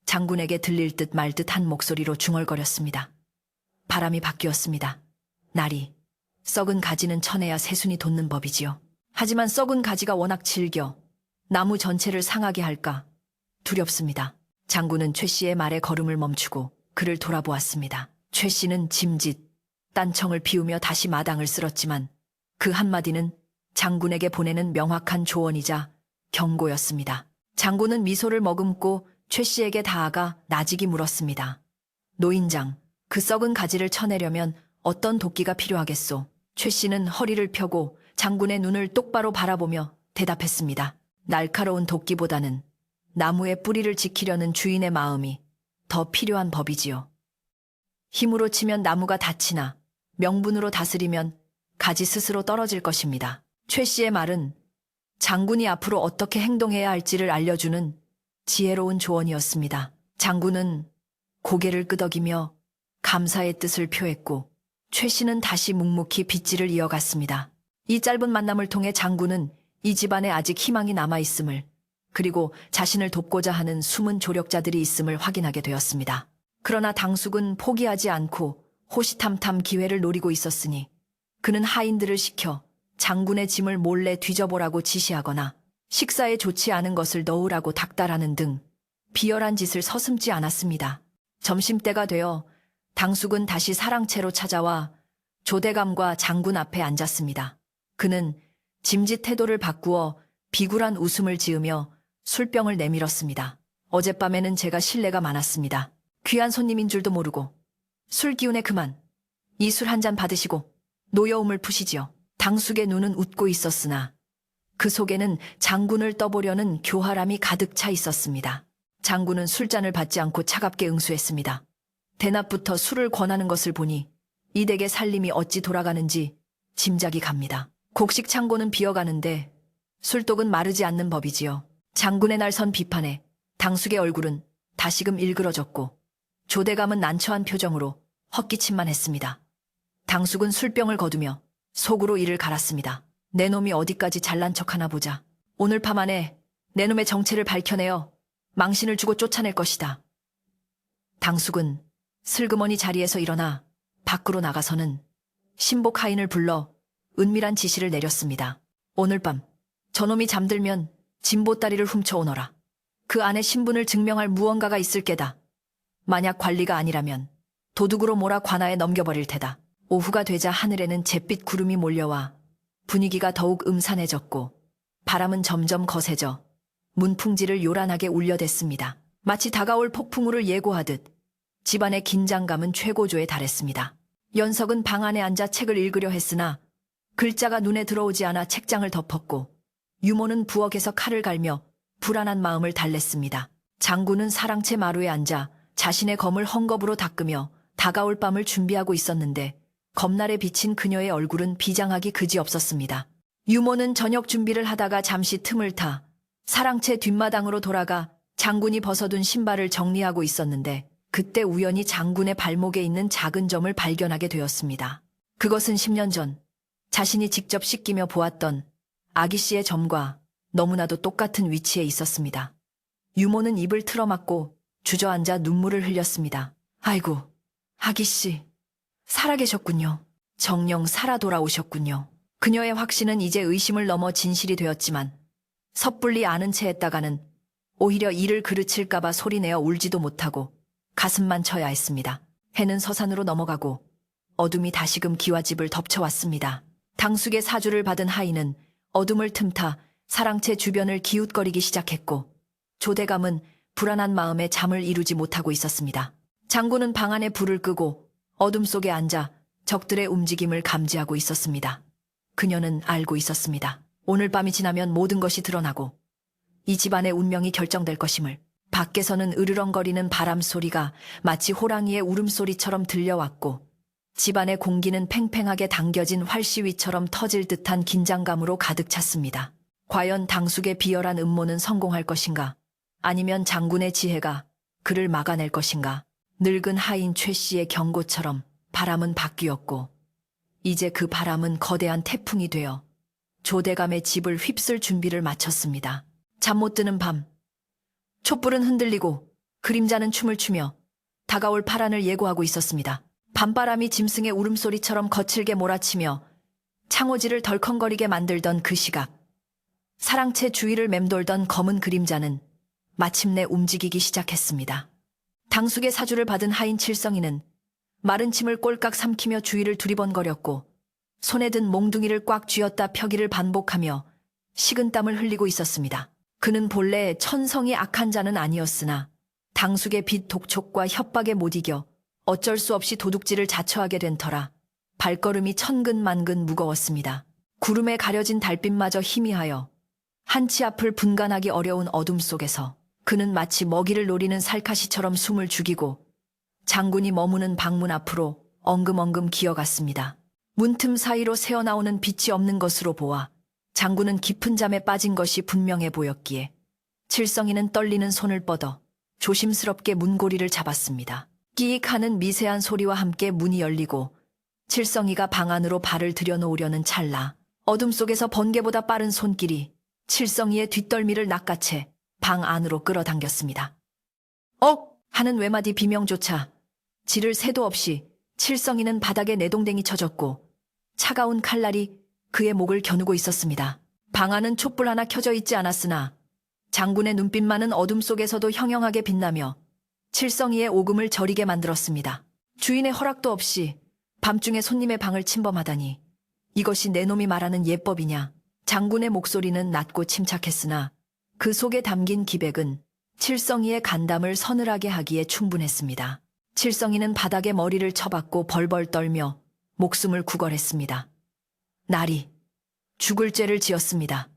장군에게 들릴 듯 말 듯한 목소리로 중얼거렸습니다. 바람이 바뀌었습니다. 날이 썩은 가지는 쳐내야 새순이 돋는 법이지요. 하지만 썩은 가지가 워낙 질겨 나무 전체를 상하게 할까 두렵습니다. 장군은 최 씨의 말에 걸음을 멈추고 그를 돌아보았습니다. 최 씨는 짐짓 딴청을 피우며 다시 마당을 쓸었지만 그 한마디는 장군에게 보내는 명확한 조언이자 경고였습니다. 장군은 미소를 머금고 최 씨에게 다가가 나직이 물었습니다. 노인장, 그 썩은 가지를 쳐내려면 어떤 도끼가 필요하겠소? 최 씨는 허리를 펴고 장군의 눈을 똑바로 바라보며 대답했습니다. 날카로운 도끼보다는 나무의 뿌리를 지키려는 주인의 마음이 더 필요한 법이지요. 힘으로 치면 나무가 다치나 명분으로 다스리면 가지 스스로 떨어질 것입니다. 최 씨의 말은 장군이 앞으로 어떻게 행동해야 할지를 알려주는 지혜로운 조언이었습니다. 장군은 고개를 끄덕이며 감사의 뜻을 표했고 최 씨는 다시 묵묵히 빗질을 이어갔습니다. 이 짧은 만남을 통해 장군은 이 집안에 아직 희망이 남아있음을, 그리고 자신을 돕고자 하는 숨은 조력자들이 있음을 확인하게 되었습니다. 그러나 당숙은 포기하지 않고 호시탐탐 기회를 노리고 있었으니 그는 하인들을 시켜 장군의 짐을 몰래 뒤져보라고 지시하거나 식사에 좋지 않은 것을 넣으라고 닥달하는 등 비열한 짓을 서슴지 않았습니다. 점심때가 되어 당숙은 다시 사랑채로 찾아와 조대감과 장군 앞에 앉았습니다. 그는 짐짓 태도를 바꾸어 비굴한 웃음을 지으며 술병을 내밀었습니다. 어젯밤에는 제가 실례가 많았습니다. 귀한 손님인 줄도 모르고 술 기운에 그만 이 술 한 잔 받으시고 노여움을 푸시지요. 당숙의 눈은 웃고 있었으나 그 속에는 장군을 떠보려는 교활함이 가득 차 있었습니다. 장군은 술잔을 받지 않고 차갑게 응수했습니다. 대낮부터 술을 권하는 것을 보니 이 댁의 살림이 어찌 돌아가는지 짐작이 갑니다. 곡식 창고는 비어가는데 술독은 마르지 않는 법이지요. 장군의 날선 비판에 당숙의 얼굴은 다시금 일그러졌고 조대감은 난처한 표정으로 헛기침만 했습니다. 당숙은 술병을 거두며 속으로 이를 갈았습니다. 내 놈이 어디까지 잘난 척하나 보자. 오늘 밤 안에 내 놈의 정체를 밝혀내어 망신을 주고 쫓아낼 것이다. 당숙은 슬그머니 자리에서 일어나 밖으로 나가서는 신복 하인을 불러 은밀한 지시를 내렸습니다. 오늘 밤 저놈이 잠들면 진보다리를 훔쳐오너라. 그 안에 신분을 증명할 무언가가 있을 게다. 만약 관리가 아니라면 도둑으로 몰아 관아에 넘겨버릴 테다. 오후가 되자 하늘에는 잿빛 구름이 몰려와 분위기가 더욱 음산해졌고 바람은 점점 거세져 문풍지를 요란하게 울려댔습니다. 마치 다가올 폭풍우를 예고하듯 집안의 긴장감은 최고조에 달했습니다. 연석은 방 안에 앉아 책을 읽으려 했으나 글자가 눈에 들어오지 않아 책장을 덮었고 유모는 부엌에서 칼을 갈며 불안한 마음을 달랬습니다. 장군은 사랑채 마루에 앉아 자신의 검을 헝겊으로 닦으며 다가올 밤을 준비하고 있었는데 검날에 비친 그녀의 얼굴은 비장하기 그지없었습니다. 유모는 저녁 준비를 하다가 잠시 틈을 타 사랑채 뒷마당으로 돌아가 장군이 벗어둔 신발을 정리하고 있었는데 그때 우연히 장군의 발목에 있는 작은 점을 발견하게 되었습니다. 그것은 10년 전 자신이 직접 씻기며 보았던 아기씨의 점과 너무나도 똑같은 위치에 있었습니다. 유모는 입을 틀어막고 주저앉아 눈물을 흘렸습니다. 아이고, 아기씨, 살아계셨군요. 정녕 살아 돌아오셨군요. 그녀의 확신은 이제 의심을 넘어 진실이 되었지만 섣불리 아는 채 했다가는 오히려 이를 그르칠까봐 소리내어 울지도 못하고 가슴만 쳐야 했습니다. 해는 서산으로 넘어가고 어둠이 다시금 기와집을 덮쳐왔습니다. 당숙의 사주를 받은 하인은 어둠을 틈타 사랑채 주변을 기웃거리기 시작했고 조대감은 불안한 마음에 잠을 이루지 못하고 있었습니다. 장군은 방 안에 불을 끄고 어둠 속에 앉아 적들의 움직임을 감지하고 있었습니다. 그녀는 알고 있었습니다. 오늘 밤이 지나면 모든 것이 드러나고 이 집안의 운명이 결정될 것임을. 밖에서는 으르렁거리는 바람 소리가 마치 호랑이의 울음소리처럼 들려왔고 집안의 공기는 팽팽하게 당겨진 활시위처럼 터질 듯한 긴장감으로 가득 찼습니다. 과연 당숙의 비열한 음모는 성공할 것인가? 아니면 장군의 지혜가 그를 막아낼 것인가? 늙은 하인 최 씨의 경고처럼 바람은 바뀌었고 이제 그 바람은 거대한 태풍이 되어 조대감의 집을 휩쓸 준비를 마쳤습니다. 잠 못 드는 밤, 촛불은 흔들리고 그림자는 춤을 추며 다가올 파란을 예고하고 있었습니다. 밤바람이 짐승의 울음소리처럼 거칠게 몰아치며 창호지를 덜컹거리게 만들던 그 시각, 사랑채 주위를 맴돌던 검은 그림자는 마침내 움직이기 시작했습니다. 당숙의 사주를 받은 하인 칠성이는 마른 침을 꼴깍 삼키며 주위를 두리번거렸고 손에 든 몽둥이를 꽉 쥐었다 펴기를 반복하며 식은땀을 흘리고 있었습니다. 그는 본래 천성이 악한 자는 아니었으나 당숙의 빚 독촉과 협박에 못 이겨 어쩔 수 없이 도둑질을 자처하게 된 터라 발걸음이 천근만근 무거웠습니다. 구름에 가려진 달빛마저 희미하여 한치 앞을 분간하기 어려운 어둠 속에서 그는 마치 먹이를 노리는 살카시처럼 숨을 죽이고 장군이 머무는 방문 앞으로 엉금엉금 기어갔습니다. 문틈 사이로 새어나오는 빛이 없는 것으로 보아 장군은 깊은 잠에 빠진 것이 분명해 보였기에 칠성이는 떨리는 손을 뻗어 조심스럽게 문고리를 잡았습니다. 끼익 하는 미세한 소리와 함께 문이 열리고 칠성이가 방 안으로 발을 들여놓으려는 찰나 어둠 속에서 번개보다 빠른 손길이 칠성이의 뒷덜미를 낚아채 방 안으로 끌어당겼습니다. 하는 외마디 비명조차 지를 새도 없이 칠성이는 바닥에 내동댕이 쳐졌고 차가운 칼날이 그의 목을 겨누고 있었습니다. 방 안은 촛불 하나 켜져 있지 않았으나 장군의 눈빛만은 어둠 속에서도 형형하게 빛나며 칠성이의 오금을 저리게 만들었습니다. 주인의 허락도 없이 밤중에 손님의 방을 침범하다니 이것이 내 놈이 말하는 예법이냐. 장군의 목소리는 낮고 침착했으나 그 속에 담긴 기백은 칠성이의 간담을 서늘하게 하기에 충분했습니다. 칠성이는 바닥에 머리를 쳐박고 벌벌 떨며 목숨을 구걸했습니다. 날이 죽을 죄를 지었습니다.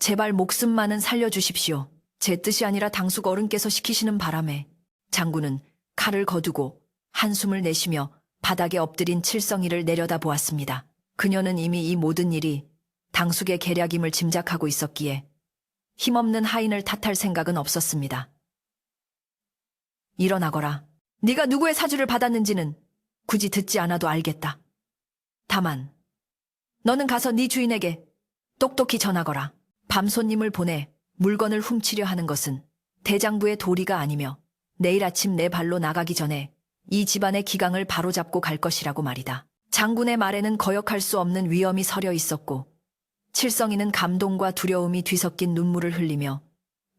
제발 목숨만은 살려주십시오. 제 뜻이 아니라 당숙 어른께서 시키시는 바람에. 장군은 칼을 거두고 한숨을 내쉬며 바닥에 엎드린 칠성이를 내려다보았습니다. 그녀는 이미 이 모든 일이 당숙의 계략임을 짐작하고 있었기에 힘없는 하인을 탓할 생각은 없었습니다. 일어나거라. 네가 누구의 사주를 받았는지는 굳이 듣지 않아도 알겠다. 다만 너는 가서 네 주인에게 똑똑히 전하거라. 밤손님을 보내 물건을 훔치려 하는 것은 대장부의 도리가 아니며 내일 아침 내 발로 나가기 전에 이 집안의 기강을 바로잡고 갈 것이라고 말이다. 장군의 말에는 거역할 수 없는 위엄이 서려 있었고 칠성이는 감동과 두려움이 뒤섞인 눈물을 흘리며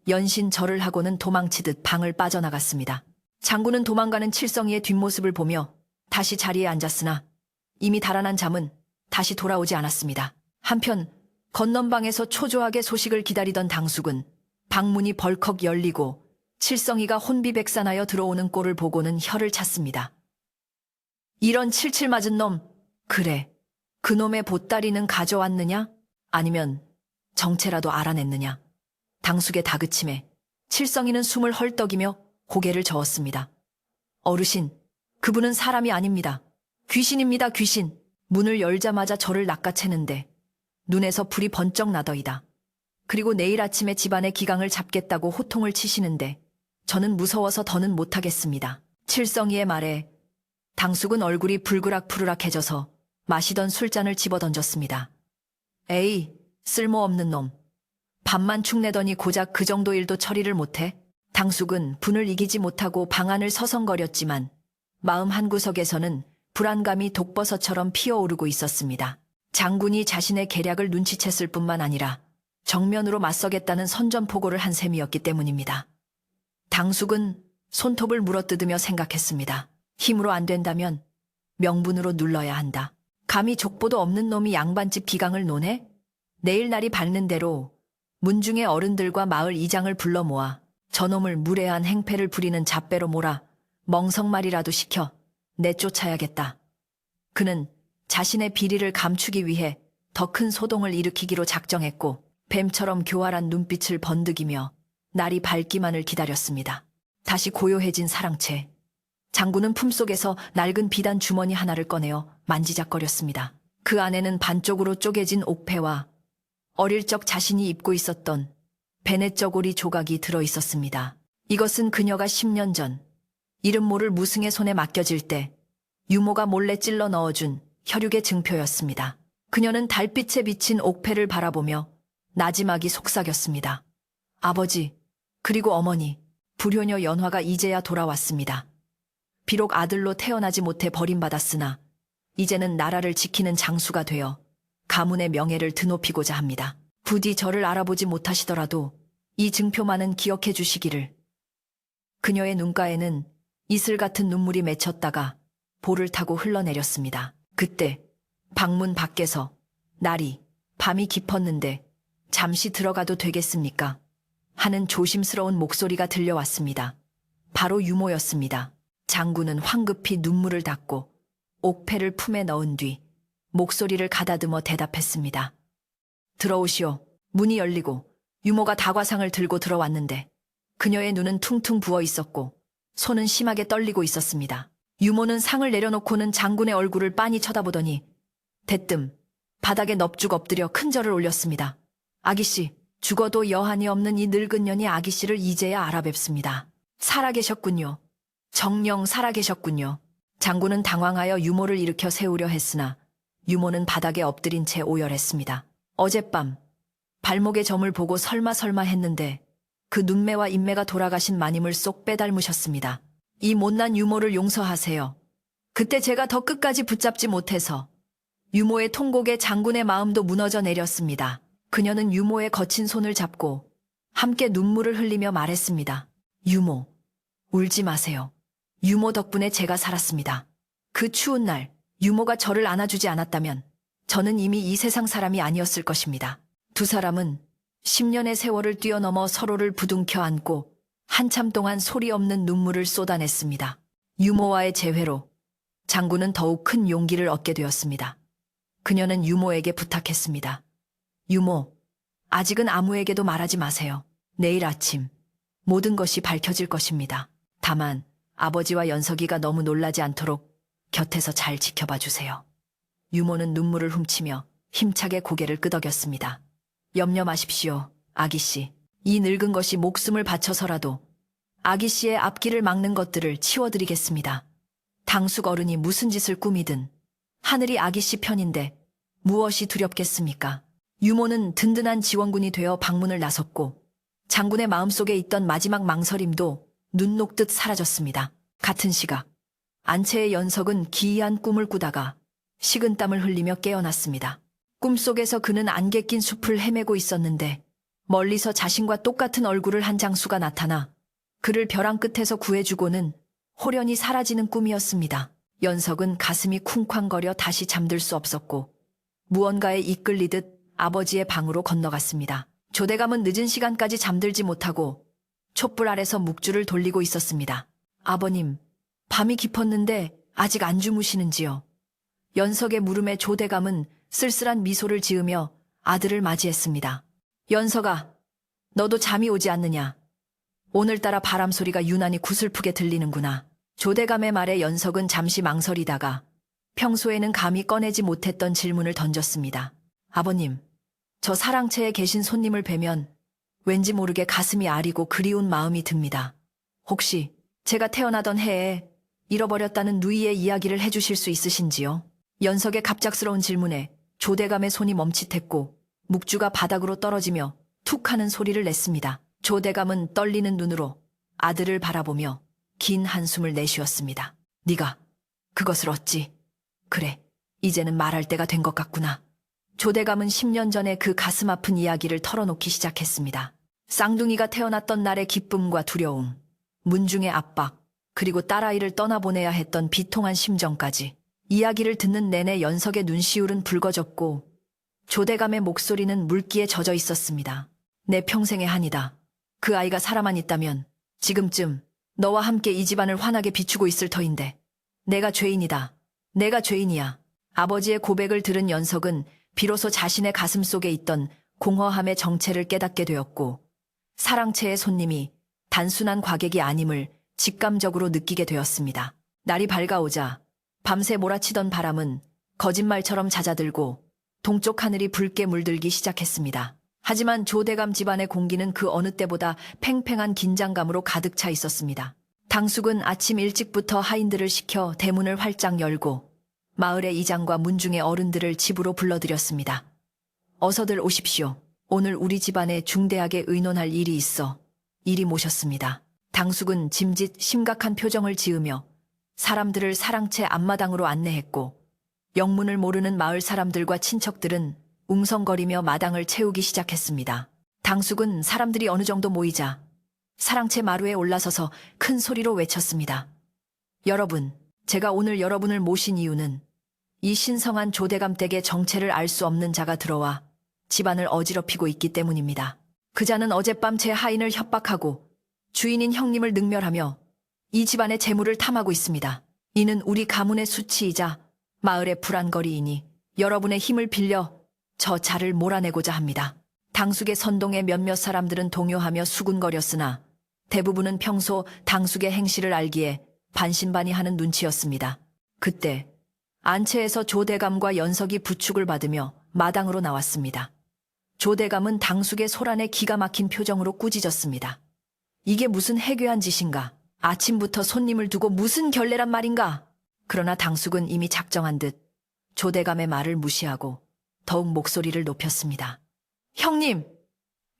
연신 절을 하고는 도망치듯 방을 빠져나갔습니다. 장군은 도망가는 칠성이의 뒷모습을 보며 다시 자리에 앉았으나 이미 달아난 잠은 다시 돌아오지 않았습니다. 한편 건넌방에서 초조하게 소식을 기다리던 당숙은 방문이 벌컥 열리고 칠성이가 혼비백산하여 들어오는 꼴을 보고는 혀를 찼습니다. 이런 칠칠 맞은 놈, 그래, 그놈의 보따리는 가져왔느냐? 아니면 정체라도 알아냈느냐? 당숙의 다그침에 칠성이는 숨을 헐떡이며 고개를 저었습니다. 어르신, 그분은 사람이 아닙니다. 귀신입니다, 귀신. 문을 열자마자 저를 낚아채는데 눈에서 불이 번쩍 나더이다. 그리고 내일 아침에 집안의 기강을 잡겠다고 호통을 치시는데 저는 무서워서 더는 못하겠습니다. 칠성이의 말에 당숙은 얼굴이 불그락푸르락해져서 마시던 술잔을 집어던졌습니다. 에이, 쓸모없는 놈. 밥만 축내더니 고작 그 정도 일도 처리를 못해? 당숙은 분을 이기지 못하고 방 안을 서성거렸지만 마음 한구석에서는 불안감이 독버섯처럼 피어오르고 있었습니다. 장군이 자신의 계략을 눈치챘을 뿐만 아니라 정면으로 맞서겠다는 선전포고를 한 셈이었기 때문입니다. 당숙은 손톱을 물어뜯으며 생각했습니다. 힘으로 안 된다면 명분으로 눌러야 한다. 감히 족보도 없는 놈이 양반집 기강을 논해? 내일 날이 밝는 대로 문중의 어른들과 마을 이장을 불러 모아 저놈을 무례한 행패를 부리는 잡배로 몰아 멍석말이라도 시켜 내쫓아야겠다. 그는 자신의 비리를 감추기 위해 더 큰 소동을 일으키기로 작정했고 뱀처럼 교활한 눈빛을 번득이며 날이 밝기만을 기다렸습니다. 다시 고요해진 사랑채. 장군은 품속에서 낡은 비단 주머니 하나를 꺼내어 만지작거렸습니다. 그 안에는 반쪽으로 쪼개진 옥패와 어릴 적 자신이 입고 있었던 베넷 저고리 조각이 들어있었습니다. 이것은 그녀가 10년 전 이름 모를 무승의 손에 맡겨질 때 유모가 몰래 찔러 넣어준 혈육의 증표였습니다. 그녀는 달빛에 비친 옥패를 바라보며 나지막이 속삭였습니다. 아버지, 그리고 어머니, 불효녀 연화가 이제야 돌아왔습니다. 비록 아들로 태어나지 못해 버림받았으나 이제는 나라를 지키는 장수가 되어 가문의 명예를 드높이고자 합니다. 부디 저를 알아보지 못하시더라도 이 증표만은 기억해 주시기를. 그녀의 눈가에는 이슬 같은 눈물이 맺혔다가 볼을 타고 흘러내렸습니다. 그때 방문 밖에서 날이 밤이 깊었는데 잠시 들어가도 되겠습니까? 하는 조심스러운 목소리가 들려왔습니다. 바로 유모였습니다. 장군은 황급히 눈물을 닦고 옥패를 품에 넣은 뒤 목소리를 가다듬어 대답했습니다. 들어오시오. 문이 열리고 유모가 다과상을 들고 들어왔는데 그녀의 눈은 퉁퉁 부어 있었고 손은 심하게 떨리고 있었습니다. 유모는 상을 내려놓고는 장군의 얼굴을 빤히 쳐다보더니 대뜸 바닥에 넙죽 엎드려 큰 절을 올렸습니다. 아기씨, 죽어도 여한이 없는 이 늙은 년이 아기씨를 이제야 알아뵙습니다. 살아계셨군요. 정녕 살아계셨군요. 장군은 당황하여 유모를 일으켜 세우려 했으나 유모는 바닥에 엎드린 채 오열했습니다. 어젯밤 발목의 점을 보고 설마 했는데 그 눈매와 인매가 돌아가신 마님을 쏙 빼닮으셨습니다. 이 못난 유모를 용서하세요. 그때 제가 더 끝까지 붙잡지 못해서 유모의 통곡에 장군의 마음도 무너져 내렸습니다. 그녀는 유모의 거친 손을 잡고 함께 눈물을 흘리며 말했습니다. 유모, 울지 마세요. 유모 덕분에 제가 살았습니다. 그 추운 날 유모가 저를 안아주지 않았다면 저는 이미 이 세상 사람이 아니었을 것입니다. 두 사람은 10년의 세월을 뛰어넘어 서로를 부둥켜 안고 한참 동안 소리 없는 눈물을 쏟아냈습니다. 유모와의 재회로 장군은 더욱 큰 용기를 얻게 되었습니다. 그녀는 유모에게 부탁했습니다. 유모, 아직은 아무에게도 말하지 마세요. 내일 아침 모든 것이 밝혀질 것입니다. 다만 아버지와 연석이가 너무 놀라지 않도록 곁에서 잘 지켜봐 주세요. 유모는 눈물을 훔치며 힘차게 고개를 끄덕였습니다. 염려 마십시오, 아기씨. 이 늙은 것이 목숨을 바쳐서라도 아기씨의 앞길을 막는 것들을 치워드리겠습니다. 당숙 어른이 무슨 짓을 꾸미든 하늘이 아기씨 편인데 무엇이 두렵겠습니까? 유모는 든든한 지원군이 되어 방문을 나섰고 장군의 마음속에 있던 마지막 망설임도 눈 녹듯 사라졌습니다. 같은 시각 안채의 연석은 기이한 꿈을 꾸다가 식은땀을 흘리며 깨어났습니다. 꿈속에서 그는 안개 낀 숲을 헤매고 있었는데 멀리서 자신과 똑같은 얼굴을 한 장수가 나타나 그를 벼랑 끝에서 구해주고는 호련히 사라지는 꿈이었습니다. 연석은 가슴이 쿵쾅거려 다시 잠들 수 없었고 무언가에 이끌리듯 아버지의 방으로 건너갔습니다. 조대감은 늦은 시간까지 잠들지 못하고 촛불 아래서 묵주를 돌리고 있었습니다. 아버님, 밤이 깊었는데 아직 안 주무시는지요? 연석의 물음에 조대감은 쓸쓸한 미소를 지으며 아들을 맞이했습니다. 연석아, 너도 잠이 오지 않느냐? 오늘따라 바람 소리가 유난히 구슬프게 들리는구나. 조대감의 말에 연석은 잠시 망설이다가 평소에는 감히 꺼내지 못했던 질문을 던졌습니다. 아버님, 저 사랑채에 계신 손님을 뵈면 왠지 모르게 가슴이 아리고 그리운 마음이 듭니다. 혹시 제가 태어나던 해에 잃어버렸다는 누이의 이야기를 해주실 수 있으신지요? 연석의 갑작스러운 질문에 조대감의 손이 멈칫했고 묵주가 바닥으로 떨어지며 툭 하는 소리를 냈습니다. 조대감은 떨리는 눈으로 아들을 바라보며 긴 한숨을 내쉬었습니다. 네가 그것을 어찌? 그래, 이제는 말할 때가 된 것 같구나. 조대감은 10년 전에 그 가슴 아픈 이야기를 털어놓기 시작했습니다. 쌍둥이가 태어났던 날의 기쁨과 두려움, 문중의 압박, 그리고 딸아이를 떠나보내야 했던 비통한 심정까지. 이야기를 듣는 내내 연석의 눈시울은 붉어졌고 조대감의 목소리는 물기에 젖어 있었습니다. 내 평생의 한이다. 그 아이가 살아만 있다면 지금쯤 너와 함께 이 집안을 환하게 비추고 있을 터인데 내가 죄인이다. 내가 죄인이야. 아버지의 고백을 들은 연석은 비로소 자신의 가슴 속에 있던 공허함의 정체를 깨닫게 되었고 사랑채의 손님이 단순한 과객이 아님을 직감적으로 느끼게 되었습니다. 날이 밝아오자 밤새 몰아치던 바람은 거짓말처럼 잦아들고 동쪽 하늘이 붉게 물들기 시작했습니다. 하지만 조대감 집안의 공기는 그 어느 때보다 팽팽한 긴장감으로 가득 차 있었습니다. 당숙은 아침 일찍부터 하인들을 시켜 대문을 활짝 열고 마을의 이장과 문중의 어른들을 집으로 불러들였습니다. 어서들 오십시오. 오늘 우리 집안에 중대하게 의논할 일이 있어 이리 모셨습니다. 당숙은 짐짓 심각한 표정을 지으며 사람들을 사랑채 앞마당으로 안내했고 영문을 모르는 마을 사람들과 친척들은 웅성거리며 마당을 채우기 시작했습니다. 당숙은 사람들이 어느 정도 모이자 사랑채 마루에 올라서서 큰 소리로 외쳤습니다. 여러분, 제가 오늘 여러분을 모신 이유는 이 신성한 조대감 댁의 정체를 알 수 없는 자가 들어와 집안을 어지럽히고 있기 때문입니다. 그 자는 어젯밤 제 하인을 협박하고 주인인 형님을 능멸하며 이 집안의 재물을 탐하고 있습니다. 이는 우리 가문의 수치이자 마을의 불안거리이니 여러분의 힘을 빌려 저 자를 몰아내고자 합니다. 당숙의 선동에 몇몇 사람들은 동요하며 수군거렸으나 대부분은 평소 당숙의 행실을 알기에 반신반의하는 눈치였습니다. 그때 안채에서 조대감과 연석이 부축을 받으며 마당으로 나왔습니다. 조대감은 당숙의 소란에 기가 막힌 표정으로 꾸짖었습니다. 이게 무슨 해괴한 짓인가? 아침부터 손님을 두고 무슨 결례란 말인가? 그러나 당숙은 이미 작정한 듯 조대감의 말을 무시하고 더욱 목소리를 높였습니다. 형님!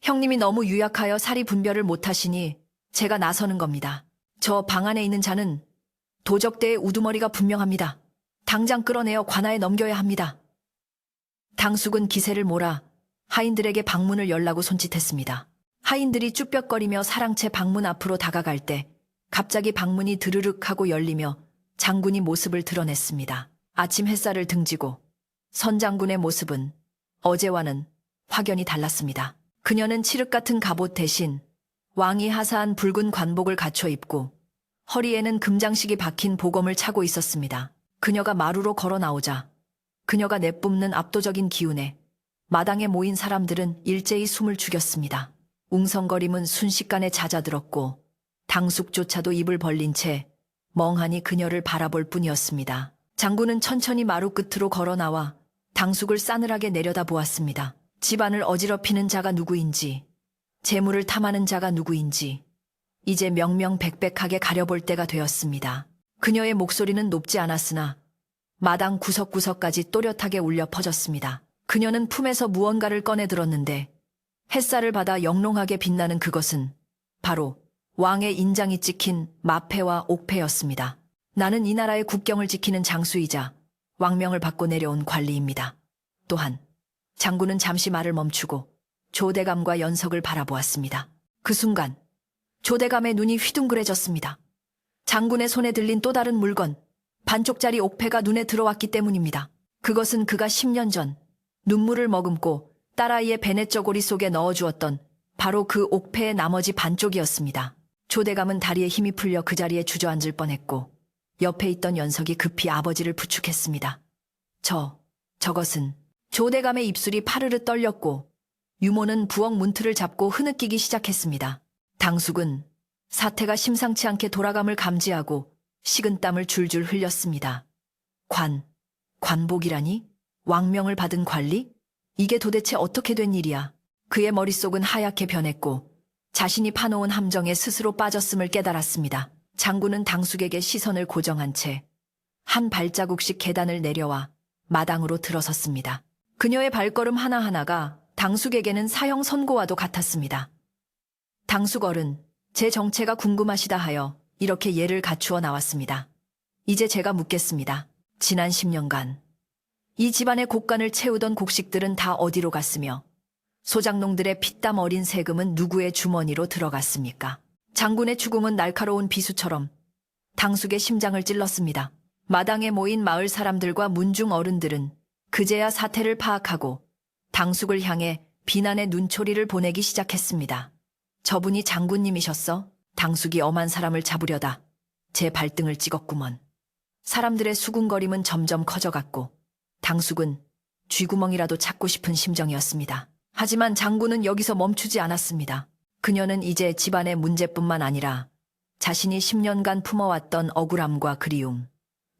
형님이 너무 유약하여 사리 분별을 못하시니 제가 나서는 겁니다. 저 방 안에 있는 자는 도적대의 우두머리가 분명합니다. 당장 끌어내어 관아에 넘겨야 합니다. 당숙은 기세를 몰아 하인들에게 방문을 열라고 손짓했습니다. 하인들이 쭈뼛거리며 사랑채 방문 앞으로 다가갈 때 갑자기 방문이 드르륵 하고 열리며 장군이 모습을 드러냈습니다. 아침 햇살을 등지고 선 장군의 모습은 어제와는 확연히 달랐습니다. 그녀는 칠흑 같은 갑옷 대신 왕이 하사한 붉은 관복을 갖춰 입고 허리에는 금장식이 박힌 보검을 차고 있었습니다. 그녀가 마루로 걸어 나오자 그녀가 내뿜는 압도적인 기운에 마당에 모인 사람들은 일제히 숨을 죽였습니다. 웅성거림은 순식간에 잦아들었고 당숙조차도 입을 벌린 채 멍하니 그녀를 바라볼 뿐이었습니다. 장군은 천천히 마루 끝으로 걸어 나와 당숙을 싸늘하게 내려다보았습니다. 집안을 어지럽히는 자가 누구인지, 재물을 탐하는 자가 누구인지 이제 명명백백하게 가려볼 때가 되었습니다. 그녀의 목소리는 높지 않았으나 마당 구석구석까지 또렷하게 울려 퍼졌습니다. 그녀는 품에서 무언가를 꺼내 들었는데 햇살을 받아 영롱하게 빛나는 그것은 바로 왕의 인장이 찍힌 마패와 옥패였습니다. 나는 이 나라의 국경을 지키는 장수이자 왕명을 받고 내려온 관리입니다. 또한 장군은 잠시 말을 멈추고 조대감과 연석을 바라보았습니다. 그 순간 조대감의 눈이 휘둥그레졌습니다. 장군의 손에 들린 또 다른 물건, 반쪽짜리 옥패가 눈에 들어왔기 때문입니다. 그것은 그가 10년 전 눈물을 머금고 딸아이의 베넷저고리 속에 넣어주었던 바로 그 옥패의 나머지 반쪽이었습니다. 조대감은 다리에 힘이 풀려 그 자리에 주저앉을 뻔했고 옆에 있던 연석이 급히 아버지를 부축했습니다. 저것은... 조대감의 입술이 파르르 떨렸고 유모는 부엌 문틀을 잡고 흐느끼기 시작했습니다. 당숙은 사태가 심상치 않게 돌아감을 감지하고 식은땀을 줄줄 흘렸습니다. 관복이라니? 왕명을 받은 관리? 이게 도대체 어떻게 된 일이야? 그의 머릿속은 하얗게 변했고 자신이 파놓은 함정에 스스로 빠졌음을 깨달았습니다. 장군은 당숙에게 시선을 고정한 채 한 발자국씩 계단을 내려와 마당으로 들어섰습니다. 그녀의 발걸음 하나하나가 당숙에게는 사형 선고와도 같았습니다. 당숙 어른, 제 정체가 궁금하시다 하여 이렇게 예를 갖추어 나왔습니다. 이제 제가 묻겠습니다. 지난 10년간 이 집안의 곡간을 채우던 곡식들은 다 어디로 갔으며 소장농들의 피땀 어린 세금은 누구의 주머니로 들어갔습니까? 장군의 죽음은 날카로운 비수처럼 당숙의 심장을 찔렀습니다. 마당에 모인 마을 사람들과 문중 어른들은 그제야 사태를 파악하고 당숙을 향해 비난의 눈초리를 보내기 시작했습니다. 저분이 장군님이셨어? 당숙이 엄한 사람을 잡으려다 제 발등을 찍었구먼. 사람들의 수군거림은 점점 커져갔고 당숙은 쥐구멍이라도 찾고 싶은 심정이었습니다. 하지만 장군은 여기서 멈추지 않았습니다. 그녀는 이제 집안의 문제뿐만 아니라 자신이 10년간 품어왔던 억울함과 그리움,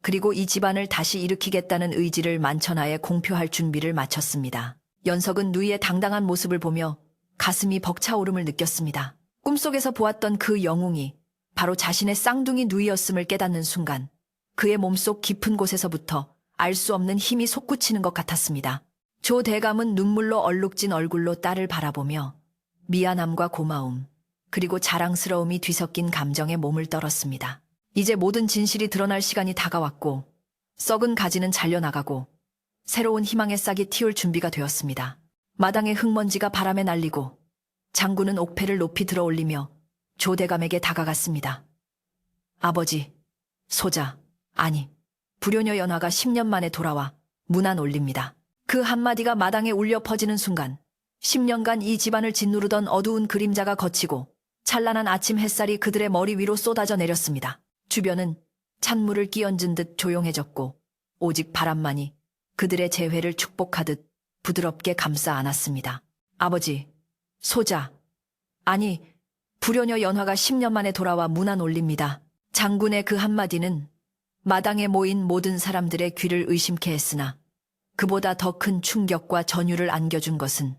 그리고 이 집안을 다시 일으키겠다는 의지를 만천하에 공표할 준비를 마쳤습니다. 연석은 누이의 당당한 모습을 보며 가슴이 벅차오름을 느꼈습니다. 꿈속에서 보았던 그 영웅이 바로 자신의 쌍둥이 누이였음을 깨닫는 순간 그의 몸속 깊은 곳에서부터 알 수 없는 힘이 솟구치는 것 같았습니다. 조 대감은 눈물로 얼룩진 얼굴로 딸을 바라보며 미안함과 고마움, 그리고 자랑스러움이 뒤섞인 감정에 몸을 떨었습니다. 이제 모든 진실이 드러날 시간이 다가왔고 썩은 가지는 잘려나가고 새로운 희망의 싹이 틔울 준비가 되었습니다. 마당의 흙먼지가 바람에 날리고 장군은 옥패를 높이 들어 올리며 조대감에게 다가갔습니다. 아버지, 소자, 아니, 불효녀 연화가 10년 만에 돌아와 문 안 올립니다. 그 한마디가 마당에 울려 퍼지는 순간 10년간 이 집안을 짓누르던 어두운 그림자가 걷히고 찬란한 아침 햇살이 그들의 머리 위로 쏟아져 내렸습니다. 주변은 찬물을 끼얹은 듯 조용해졌고 오직 바람만이 그들의 재회를 축복하듯 부드럽게 감싸 안았습니다. 아버지, 소자, 아니, 불효녀 연화가 10년 만에 돌아와 문 안 올립니다. 장군의 그 한마디는 마당에 모인 모든 사람들의 귀를 의심케 했으나 그보다 더 큰 충격과 전율을 안겨준 것은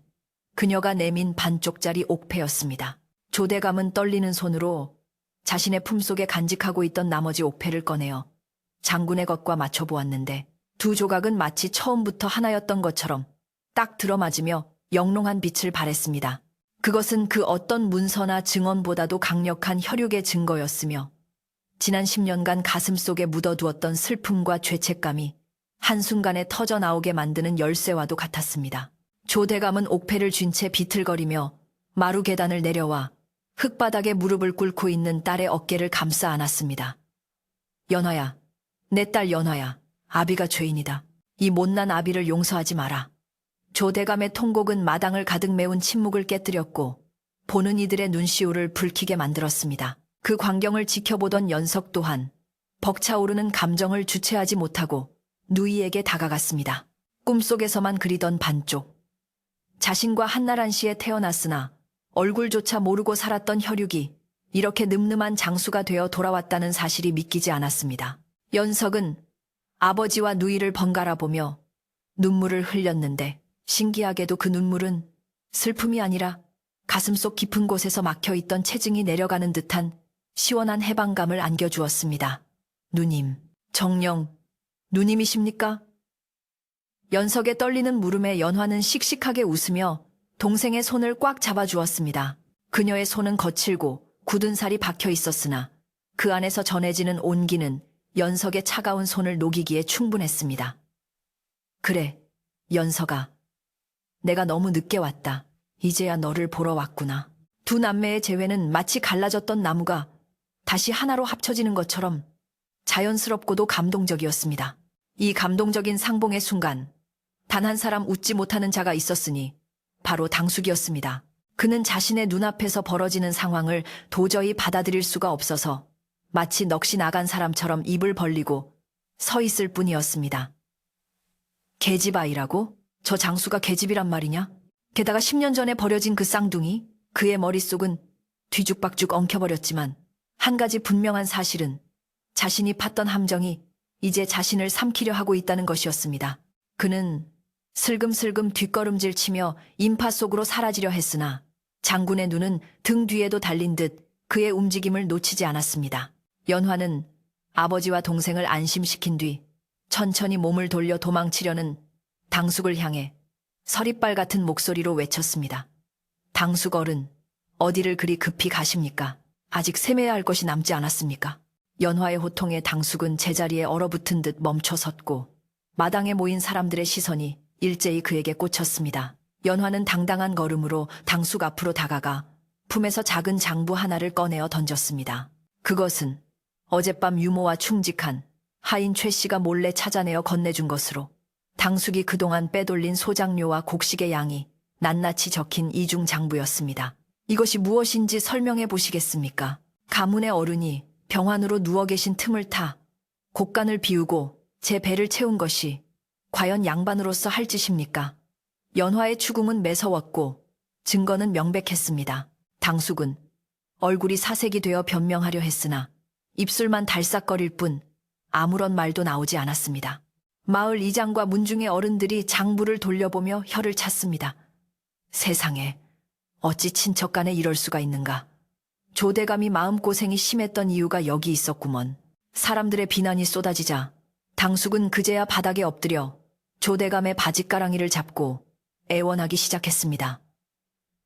그녀가 내민 반쪽짜리 옥패였습니다. 조대감은 떨리는 손으로 자신의 품속에 간직하고 있던 나머지 옥패를 꺼내어 장군의 것과 맞춰보았는데 두 조각은 마치 처음부터 하나였던 것처럼 딱 들어맞으며 영롱한 빛을 발했습니다. 그것은 그 어떤 문서나 증언보다도 강력한 혈육의 증거였으며 지난 10년간 가슴속에 묻어두었던 슬픔과 죄책감이 한순간에 터져나오게 만드는 열쇠와도 같았습니다. 조대감은 옥패를 쥔 채 비틀거리며 마루 계단을 내려와 흙바닥에 무릎을 꿇고 있는 딸의 어깨를 감싸 안았습니다. 연화야, 내 딸 연화야, 아비가 죄인이다. 이 못난 아비를 용서하지 마라. 조대감의 통곡은 마당을 가득 메운 침묵을 깨뜨렸고 보는 이들의 눈시울을 붉히게 만들었습니다. 그 광경을 지켜보던 연석 또한 벅차오르는 감정을 주체하지 못하고 누이에게 다가갔습니다. 꿈속에서만 그리던 반쪽. 자신과 한나란 씨에 태어났으나 얼굴조차 모르고 살았던 혈육이 이렇게 늠름한 장수가 되어 돌아왔다는 사실이 믿기지 않았습니다. 연석은 아버지와 누이를 번갈아 보며 눈물을 흘렸는데 신기하게도 그 눈물은 슬픔이 아니라 가슴속 깊은 곳에서 막혀있던 체증이 내려가는 듯한 시원한 해방감을 안겨주었습니다. 누님, 정녕, 누님이십니까? 연석의 떨리는 물음에 연화는 씩씩하게 웃으며 동생의 손을 꽉 잡아주었습니다. 그녀의 손은 거칠고 굳은 살이 박혀 있었으나 그 안에서 전해지는 온기는 연석의 차가운 손을 녹이기에 충분했습니다. 그래, 연석아. 내가 너무 늦게 왔다. 이제야 너를 보러 왔구나. 두 남매의 재회는 마치 갈라졌던 나무가 다시 하나로 합쳐지는 것처럼 자연스럽고도 감동적이었습니다. 이 감동적인 상봉의 순간 단 한 사람 웃지 못하는 자가 있었으니 바로 당숙이었습니다. 그는 자신의 눈앞에서 벌어지는 상황을 도저히 받아들일 수가 없어서 마치 넋이 나간 사람처럼 입을 벌리고 서 있을 뿐이었습니다. 계집아이라고? 저 장수가 계집이란 말이냐? 게다가 10년 전에 버려진 그 쌍둥이? 그의 머릿속은 뒤죽박죽 엉켜버렸지만 한 가지 분명한 사실은 자신이 팠던 함정이 이제 자신을 삼키려 하고 있다는 것이었습니다. 그는 슬금슬금 뒷걸음질 치며 인파 속으로 사라지려 했으나 장군의 눈은 등 뒤에도 달린 듯 그의 움직임을 놓치지 않았습니다. 연화는 아버지와 동생을 안심시킨 뒤 천천히 몸을 돌려 도망치려는 당숙을 향해 서리빨 같은 목소리로 외쳤습니다. 당숙 어른, 어디를 그리 급히 가십니까? 아직 세매야 할 것이 남지 않았습니까? 연화의 호통에 당숙은 제자리에 얼어붙은 듯 멈춰 섰고 마당에 모인 사람들의 시선이 일제히 그에게 꽂혔습니다. 연화는 당당한 걸음으로 당숙 앞으로 다가가 품에서 작은 장부 하나를 꺼내어 던졌습니다. 그것은 어젯밤 유모와 충직한 하인 최 씨가 몰래 찾아내어 건네준 것으로 당숙이 그동안 빼돌린 소장료와 곡식의 양이 낱낱이 적힌 이중 장부였습니다. 이것이 무엇인지 설명해 보시겠습니까? 가문의 어른이 병환으로 누워 계신 틈을 타 곡간을 비우고 제 배를 채운 것이 과연 양반으로서 할 짓입니까? 연화의 추궁은 매서웠고 증거는 명백했습니다. 당숙은 얼굴이 사색이 되어 변명하려 했으나 입술만 달싹거릴 뿐 아무런 말도 나오지 않았습니다. 마을 이장과 문중의 어른들이 장부를 돌려보며 혀를 찼습니다. 세상에, 어찌 친척 간에 이럴 수가 있는가. 조대감이 마음고생이 심했던 이유가 여기 있었구먼. 사람들의 비난이 쏟아지자 당숙은 그제야 바닥에 엎드려 조대감의 바짓가랑이를 잡고 애원하기 시작했습니다.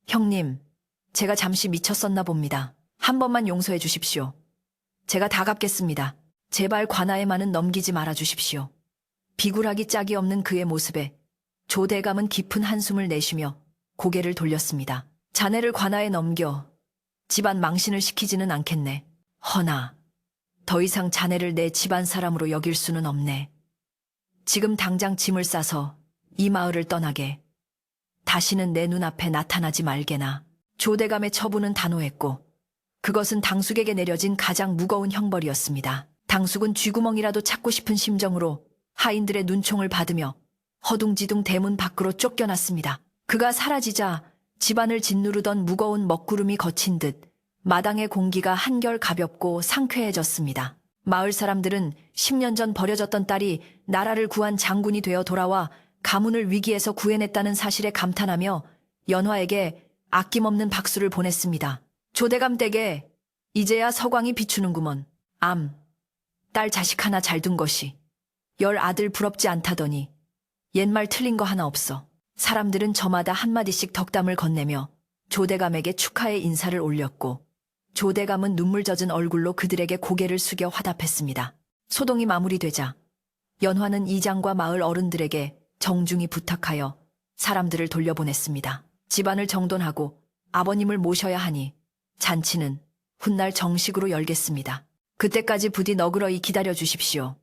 형님, 제가 잠시 미쳤었나 봅니다. 한 번만 용서해 주십시오. 제가 다 갚겠습니다. 제발 관아에만은 넘기지 말아 주십시오. 비굴하기 짝이 없는 그의 모습에 조대감은 깊은 한숨을 내쉬며 고개를 돌렸습니다. 자네를 관아에 넘겨 집안 망신을 시키지는 않겠네. 허나 더 이상 자네를 내 집안 사람으로 여길 수는 없네. 지금 당장 짐을 싸서 이 마을을 떠나게. 다시는 내 눈앞에 나타나지 말게나. 조대감의 처분은 단호했고 그것은 당숙에게 내려진 가장 무거운 형벌이었습니다. 당숙은 쥐구멍이라도 찾고 싶은 심정으로 하인들의 눈총을 받으며 허둥지둥 대문 밖으로 쫓겨났습니다. 그가 사라지자 집안을 짓누르던 무거운 먹구름이 거친 듯 마당의 공기가 한결 가볍고 상쾌해졌습니다. 마을 사람들은 10년 전 버려졌던 딸이 나라를 구한 장군이 되어 돌아와 가문을 위기에서 구해냈다는 사실에 감탄하며 연화에게 아낌없는 박수를 보냈습니다. 조대감 댁에 이제야 서광이 비추는구먼. 딸 자식 하나 잘 둔 것이 열 아들 부럽지 않다더니 옛말 틀린 거 하나 없어. 사람들은 저마다 한마디씩 덕담을 건네며 조대감에게 축하의 인사를 올렸고 조대감은 눈물 젖은 얼굴로 그들에게 고개를 숙여 화답했습니다. 소동이 마무리되자 연화는 이장과 마을 어른들에게 정중히 부탁하여 사람들을 돌려보냈습니다. 집안을 정돈하고 아버님을 모셔야 하니 잔치는 훗날 정식으로 열겠습니다. 그때까지 부디 너그러이 기다려 주십시오.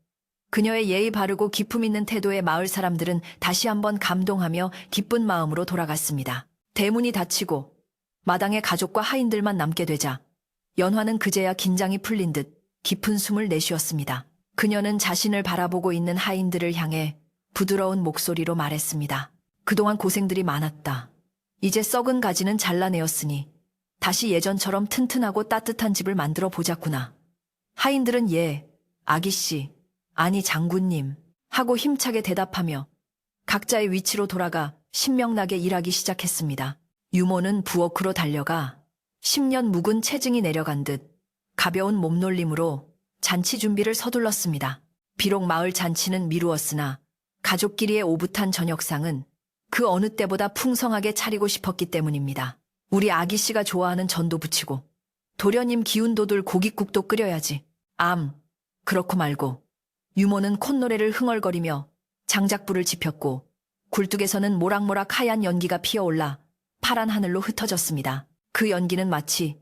그녀의 예의 바르고 기품 있는 태도에 마을 사람들은 다시 한번 감동하며 기쁜 마음으로 돌아갔습니다. 대문이 닫히고 마당에 가족과 하인들만 남게 되자 연화는 그제야 긴장이 풀린 듯 깊은 숨을 내쉬었습니다. 그녀는 자신을 바라보고 있는 하인들을 향해 부드러운 목소리로 말했습니다. 그동안 고생들이 많았다. 이제 썩은 가지는 잘라내었으니 다시 예전처럼 튼튼하고 따뜻한 집을 만들어 보자꾸나. 하인들은 예, 아기씨, 아니 장군님 하고 힘차게 대답하며 각자의 위치로 돌아가 신명나게 일하기 시작했습니다. 유모는 부엌으로 달려가 10년 묵은 체증이 내려간 듯 가벼운 몸놀림으로 잔치 준비를 서둘렀습니다. 비록 마을 잔치는 미루었으나 가족끼리의 오붓한 저녁상은 그 어느 때보다 풍성하게 차리고 싶었기 때문입니다. 우리 아기씨가 좋아하는 전도 부치고 도련님 기운 돋을 고깃국도 끓여야지. 그렇고 말고. 유모는 콧노래를 흥얼거리며 장작불을 지폈고 굴뚝에서는 모락모락 하얀 연기가 피어올라 파란 하늘로 흩어졌습니다. 그 연기는 마치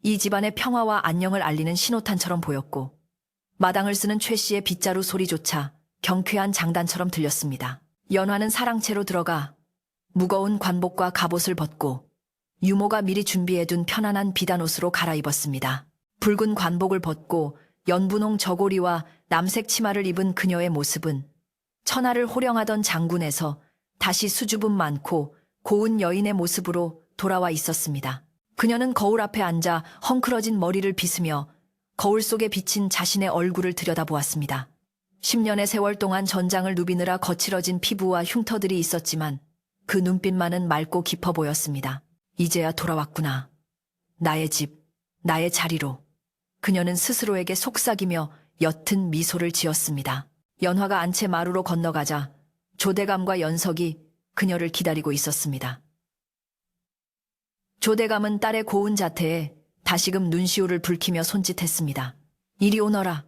이 집안의 평화와 안녕을 알리는 신호탄처럼 보였고 마당을 쓰는 최 씨의 빗자루 소리조차 경쾌한 장단처럼 들렸습니다. 연화는 사랑채로 들어가 무거운 관복과 갑옷을 벗고 유모가 미리 준비해둔 편안한 비단옷으로 갈아입었습니다. 붉은 관복을 벗고 연분홍 저고리와 남색 치마를 입은 그녀의 모습은 천하를 호령하던 장군에서 다시 수줍음 많고 고운 여인의 모습으로 돌아와 있었습니다. 그녀는 거울 앞에 앉아 헝클어진 머리를 빗으며 거울 속에 비친 자신의 얼굴을 들여다보았습니다. 10년의 세월 동안 전장을 누비느라 거칠어진 피부와 흉터들이 있었지만 그 눈빛만은 맑고 깊어 보였습니다. 이제야 돌아왔구나. 나의 집, 나의 자리로. 그녀는 스스로에게 속삭이며 옅은 미소를 지었습니다. 연화가 안 채 마루로 건너가자 조대감과 연석이 그녀를 기다리고 있었습니다. 조대감은 딸의 고운 자태에 다시금 눈시울을 붉히며 손짓했습니다. 이리 오너라,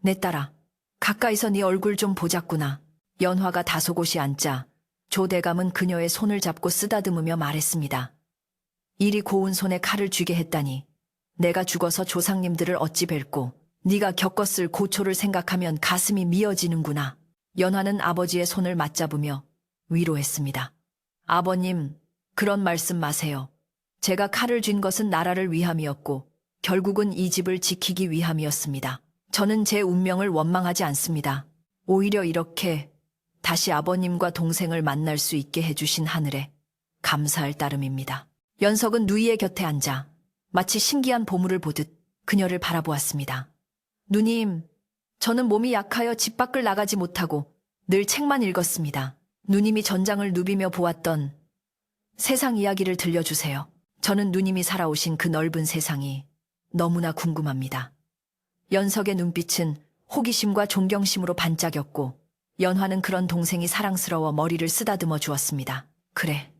내 딸아. 가까이서 네 얼굴 좀 보자꾸나. 연화가 다소곳이 앉자 조대감은 그녀의 손을 잡고 쓰다듬으며 말했습니다. 이리 고운 손에 칼을 쥐게 했다니. 내가 죽어서 조상님들을 어찌 뵐고 네가 겪었을 고초를 생각하면 가슴이 미어지는구나. 연화는 아버지의 손을 맞잡으며 위로했습니다. 아버님, 그런 말씀 마세요. 제가 칼을 쥔 것은 나라를 위함이었고 결국은 이 집을 지키기 위함이었습니다. 저는 제 운명을 원망하지 않습니다. 오히려 이렇게 다시 아버님과 동생을 만날 수 있게 해주신 하늘에 감사할 따름입니다. 연석은 누이의 곁에 앉아 마치 신기한 보물을 보듯 그녀를 바라보았습니다. 누님, 저는 몸이 약하여 집 밖을 나가지 못하고 늘 책만 읽었습니다. 누님이 전장을 누비며 보았던 세상 이야기를 들려주세요. 저는 누님이 살아오신 그 넓은 세상이 너무나 궁금합니다. 연석의 눈빛은 호기심과 존경심으로 반짝였고 연화는 그런 동생이 사랑스러워 머리를 쓰다듬어 주었습니다. 그래,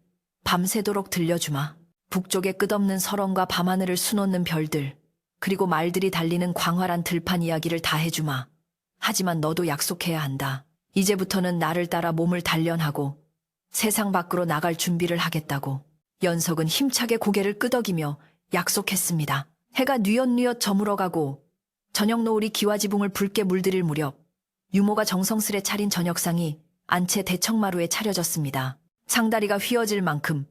밤새도록 들려주마. 북쪽의 끝없는 설원과 밤하늘을 수놓는 별들, 그리고 말들이 달리는 광활한 들판 이야기를 다 해주마. 하지만 너도 약속해야 한다. 이제부터는 나를 따라 몸을 단련하고 세상 밖으로 나갈 준비를 하겠다고. 연석은 힘차게 고개를 끄덕이며 약속했습니다. 해가 뉘엿뉘엿 저물어가고 저녁 노을이 기와지붕을 붉게 물들일 무렵 유모가 정성스레 차린 저녁상이 안채 대청마루에 차려졌습니다. 상다리가 휘어질 만큼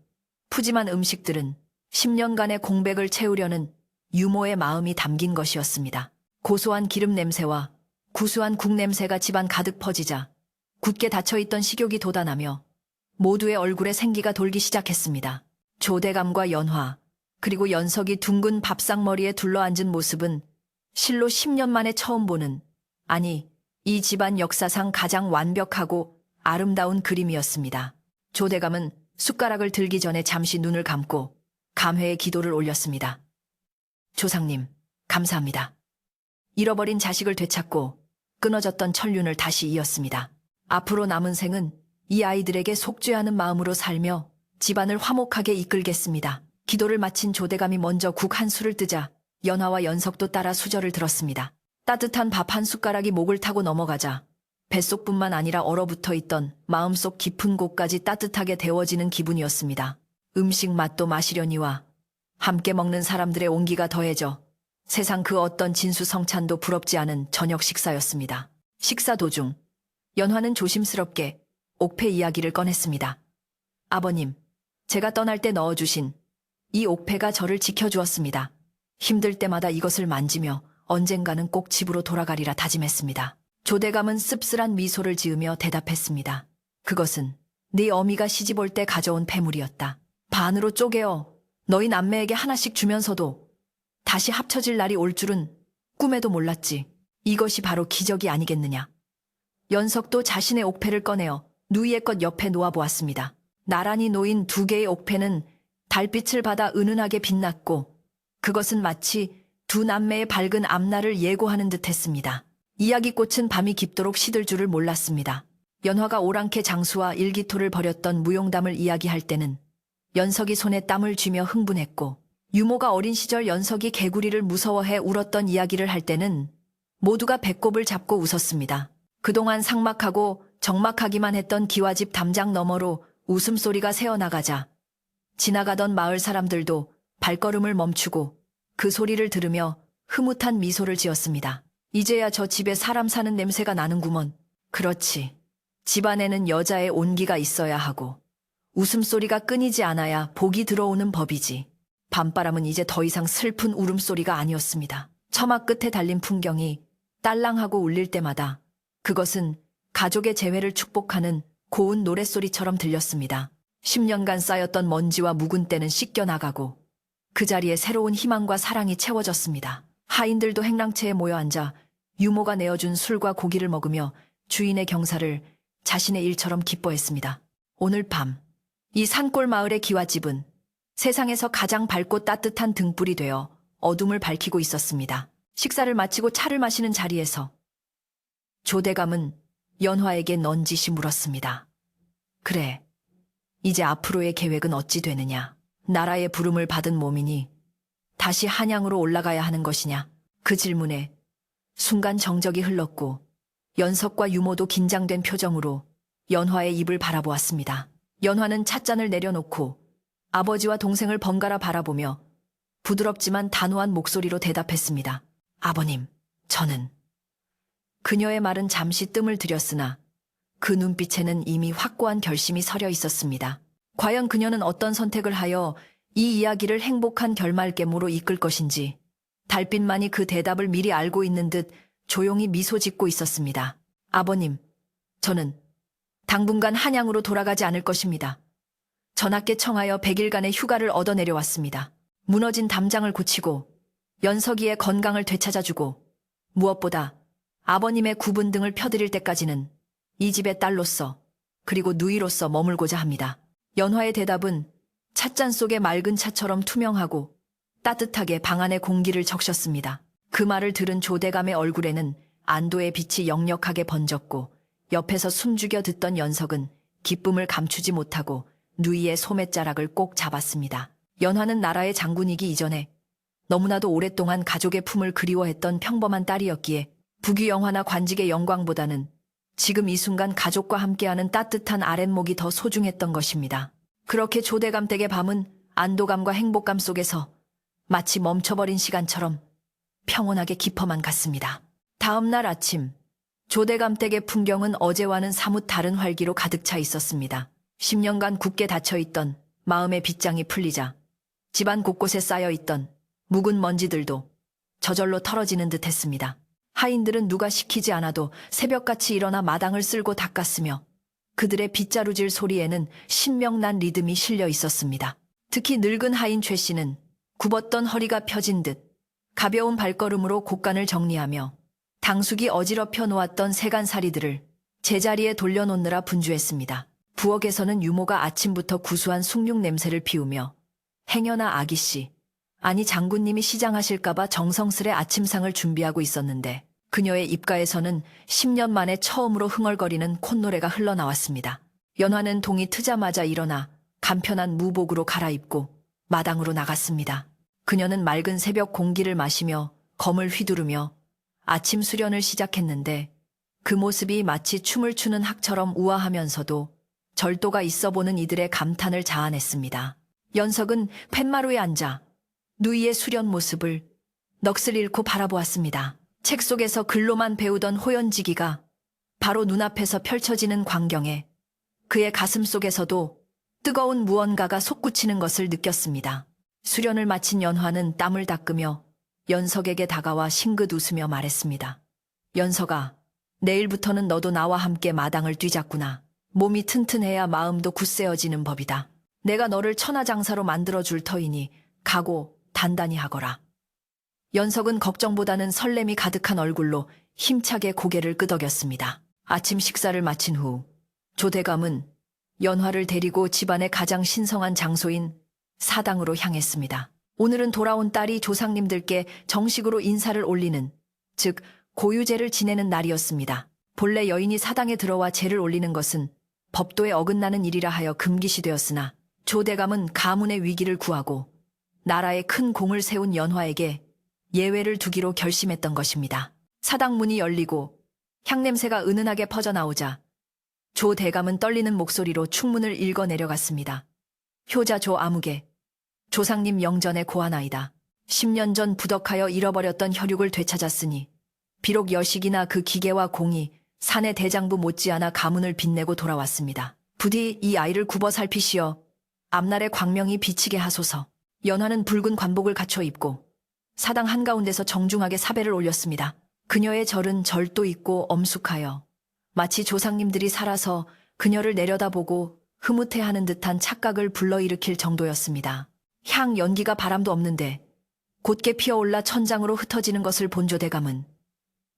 푸짐한 음식들은 10년간의 공백을 채우려는 유모의 마음이 담긴 것이었습니다. 고소한 기름 냄새와 구수한 국 냄새가 집안 가득 퍼지자 굳게 닫혀있던 식욕이 돋아나며 모두의 얼굴에 생기가 돌기 시작했습니다. 조대감과 연화, 그리고 연석이 둥근 밥상머리에 둘러앉은 모습은 실로 10년 만에 처음 보는, 아니, 이 집안 역사상 가장 완벽하고 아름다운 그림이었습니다. 조대감은 숟가락을 들기 전에 잠시 눈을 감고 감회의 기도를 올렸습니다. 조상님, 감사합니다. 잃어버린 자식을 되찾고 끊어졌던 천륜을 다시 이었습니다. 앞으로 남은 생은 이 아이들에게 속죄하는 마음으로 살며 집안을 화목하게 이끌겠습니다. 기도를 마친 조대감이 먼저 국 한 술을 뜨자 연화와 연석도 따라 수저를 들었습니다. 따뜻한 밥 한 숟가락이 목을 타고 넘어가자 뱃속뿐만 아니라 얼어붙어 있던 마음속 깊은 곳까지 따뜻하게 데워지는 기분이었습니다. 음식 맛도 마시려니와 함께 먹는 사람들의 온기가 더해져 세상 그 어떤 진수성찬도 부럽지 않은 저녁 식사였습니다. 식사 도중 연화는 조심스럽게 옥패 이야기를 꺼냈습니다. 아버님, 제가 떠날 때 넣어주신 이 옥패가 저를 지켜주었습니다. 힘들 때마다 이것을 만지며 언젠가는 꼭 집으로 돌아가리라 다짐했습니다. 조대감은 씁쓸한 미소를 지으며 대답했습니다. 그것은 네 어미가 시집올 때 가져온 폐물이었다. 반으로 쪼개어 너희 남매에게 하나씩 주면서도 다시 합쳐질 날이 올 줄은 꿈에도 몰랐지. 이것이 바로 기적이 아니겠느냐. 연석도 자신의 옥패를 꺼내어 누이의 것 옆에 놓아보았습니다. 나란히 놓인 두 개의 옥패는 달빛을 받아 은은하게 빛났고 그것은 마치 두 남매의 밝은 앞날을 예고하는 듯했습니다. 이야기꽃은 밤이 깊도록 시들 줄을 몰랐습니다. 연화가 오랑캐 장수와 일기토를 벌였던 무용담을 이야기할 때는 연석이 손에 땀을 쥐며 흥분했고 유모가 어린 시절 연석이 개구리를 무서워해 울었던 이야기를 할 때는 모두가 배꼽을 잡고 웃었습니다. 그동안 삭막하고 적막하기만 했던 기와집 담장 너머로 웃음소리가 새어나가자 지나가던 마을 사람들도 발걸음을 멈추고 그 소리를 들으며 흐뭇한 미소를 지었습니다. 이제야 저 집에 사람 사는 냄새가 나는구먼. 그렇지. 집안에는 여자의 온기가 있어야 하고 웃음소리가 끊이지 않아야 복이 들어오는 법이지. 밤바람은 이제 더 이상 슬픈 울음소리가 아니었습니다. 처마 끝에 달린 풍경이 딸랑하고 울릴 때마다 그것은 가족의 재회를 축복하는 고운 노랫소리처럼 들렸습니다. 10년간 쌓였던 먼지와 묵은 때는 씻겨나가고 그 자리에 새로운 희망과 사랑이 채워졌습니다. 하인들도 행랑채에 모여 앉아 유모가 내어준 술과 고기를 먹으며 주인의 경사를 자신의 일처럼 기뻐했습니다. 오늘 밤, 이 산골 마을의 기와집은 세상에서 가장 밝고 따뜻한 등불이 되어 어둠을 밝히고 있었습니다. 식사를 마치고 차를 마시는 자리에서 조대감은 연화에게 넌지시 물었습니다. 그래, 이제 앞으로의 계획은 어찌 되느냐? 나라의 부름을 받은 몸이니 다시 한양으로 올라가야 하는 것이냐? 그 질문에 순간 정적이 흘렀고 연석과 유모도 긴장된 표정으로 연화의 입을 바라보았습니다. 연화는 찻잔을 내려놓고 아버지와 동생을 번갈아 바라보며 부드럽지만 단호한 목소리로 대답했습니다. 아버님, 저는. 그녀의 말은 잠시 뜸을 들였으나 그 눈빛에는 이미 확고한 결심이 서려 있었습니다. 과연 그녀는 어떤 선택을 하여 이 이야기를 행복한 결말귐으로 이끌 것인지 달빛만이 그 대답을 미리 알고 있는 듯 조용히 미소 짓고 있었습니다. 아버님, 저는 당분간 한양으로 돌아가지 않을 것입니다. 전하께 청하여 100일간의 휴가를 얻어 내려왔습니다. 무너진 담장을 고치고 연석이의 건강을 되찾아주고 무엇보다 아버님의 구분 등을 펴드릴 때까지는 이 집의 딸로서 그리고 누이로서 머물고자 합니다. 연화의 대답은 찻잔 속의 맑은 차처럼 투명하고 따뜻하게 방 안의 공기를 적셨습니다. 그 말을 들은 조대감의 얼굴에는 안도의 빛이 역력하게 번졌고 옆에서 숨죽여 듣던 연석은 기쁨을 감추지 못하고 누이의 소매자락을 꼭 잡았습니다. 연화는 나라의 장군이기 이전에 너무나도 오랫동안 가족의 품을 그리워했던 평범한 딸이었기에 부귀영화나 관직의 영광보다는 지금 이 순간 가족과 함께하는 따뜻한 아랫목이 더 소중했던 것입니다. 그렇게 조대감 댁의 밤은 안도감과 행복감 속에서 마치 멈춰버린 시간처럼 평온하게 깊어만 갔습니다. 다음 날 아침, 조대감 댁의 풍경은 어제와는 사뭇 다른 활기로 가득 차 있었습니다. 10년간 굳게 닫혀있던 마음의 빗장이 풀리자 집안 곳곳에 쌓여있던 묵은 먼지들도 저절로 털어지는 듯 했습니다. 하인들은 누가 시키지 않아도 새벽같이 일어나 마당을 쓸고 닦았으며 그들의 빗자루질 소리에는 신명난 리듬이 실려 있었습니다. 특히 늙은 하인 최 씨는 굽었던 허리가 펴진 듯 가벼운 발걸음으로 곳간을 정리하며 당숙이 어지럽혀 놓았던 세간살이들을 제자리에 돌려놓느라 분주했습니다. 부엌에서는 유모가 아침부터 구수한 숭늉 냄새를 피우며 행여나 아기씨, 아니 장군님이 시장하실까봐 정성스레 아침상을 준비하고 있었는데 그녀의 입가에서는 10년 만에 처음으로 흥얼거리는 콧노래가 흘러나왔습니다. 연화는 동이 트자마자 일어나 간편한 무복으로 갈아입고 마당으로 나갔습니다. 그녀는 맑은 새벽 공기를 마시며 검을 휘두르며 아침 수련을 시작했는데 그 모습이 마치 춤을 추는 학처럼 우아하면서도 절도가 있어 보는 이들의 감탄을 자아냈습니다. 연석은 팻마루에 앉아 누이의 수련 모습을 넋을 잃고 바라보았습니다. 책 속에서 글로만 배우던 호연지기가 바로 눈앞에서 펼쳐지는 광경에 그의 가슴 속에서도 뜨거운 무언가가 솟구치는 것을 느꼈습니다. 수련을 마친 연화는 땀을 닦으며 연석에게 다가와 싱긋 웃으며 말했습니다. 연석아, 내일부터는 너도 나와 함께 마당을 뛰자꾸나. 몸이 튼튼해야 마음도 굳세어지는 법이다. 내가 너를 천하장사로 만들어줄 터이니 각오 단단히 하거라. 연석은 걱정보다는 설렘이 가득한 얼굴로 힘차게 고개를 끄덕였습니다. 아침 식사를 마친 후 조대감은 연화를 데리고 집안의 가장 신성한 장소인 사당으로 향했습니다. 오늘은 돌아온 딸이 조상님들께 정식으로 인사를 올리는, 즉 고유제를 지내는 날이었습니다. 본래 여인이 사당에 들어와 제를 올리는 것은 법도에 어긋나는 일이라 하여 금기시되었으나 조대감은 가문의 위기를 구하고 나라에 큰 공을 세운 연화에게 예외를 두기로 결심했던 것입니다. 사당 문이 열리고 향냄새가 은은하게 퍼져나오자 조대감은 떨리는 목소리로 축문을 읽어 내려갔습니다. 효자 조아무개, 조상님 영전에 고하나이다. 10년 전 부덕하여 잃어버렸던 혈육을 되찾았으니 비록 여식이나 그 기계와 공이 사내 대장부 못지않아 가문을 빛내고 돌아왔습니다. 부디 이 아이를 굽어 살피시어 앞날의 광명이 비치게 하소서. 연화는 붉은 관복을 갖춰 입고 사당 한가운데서 정중하게 사배를 올렸습니다. 그녀의 절은 절도 있고 엄숙하여 마치 조상님들이 살아서 그녀를 내려다보고 흐뭇해하는 듯한 착각을 불러일으킬 정도였습니다. 향 연기가 바람도 없는데 곧게 피어올라 천장으로 흩어지는 것을 본 조대감은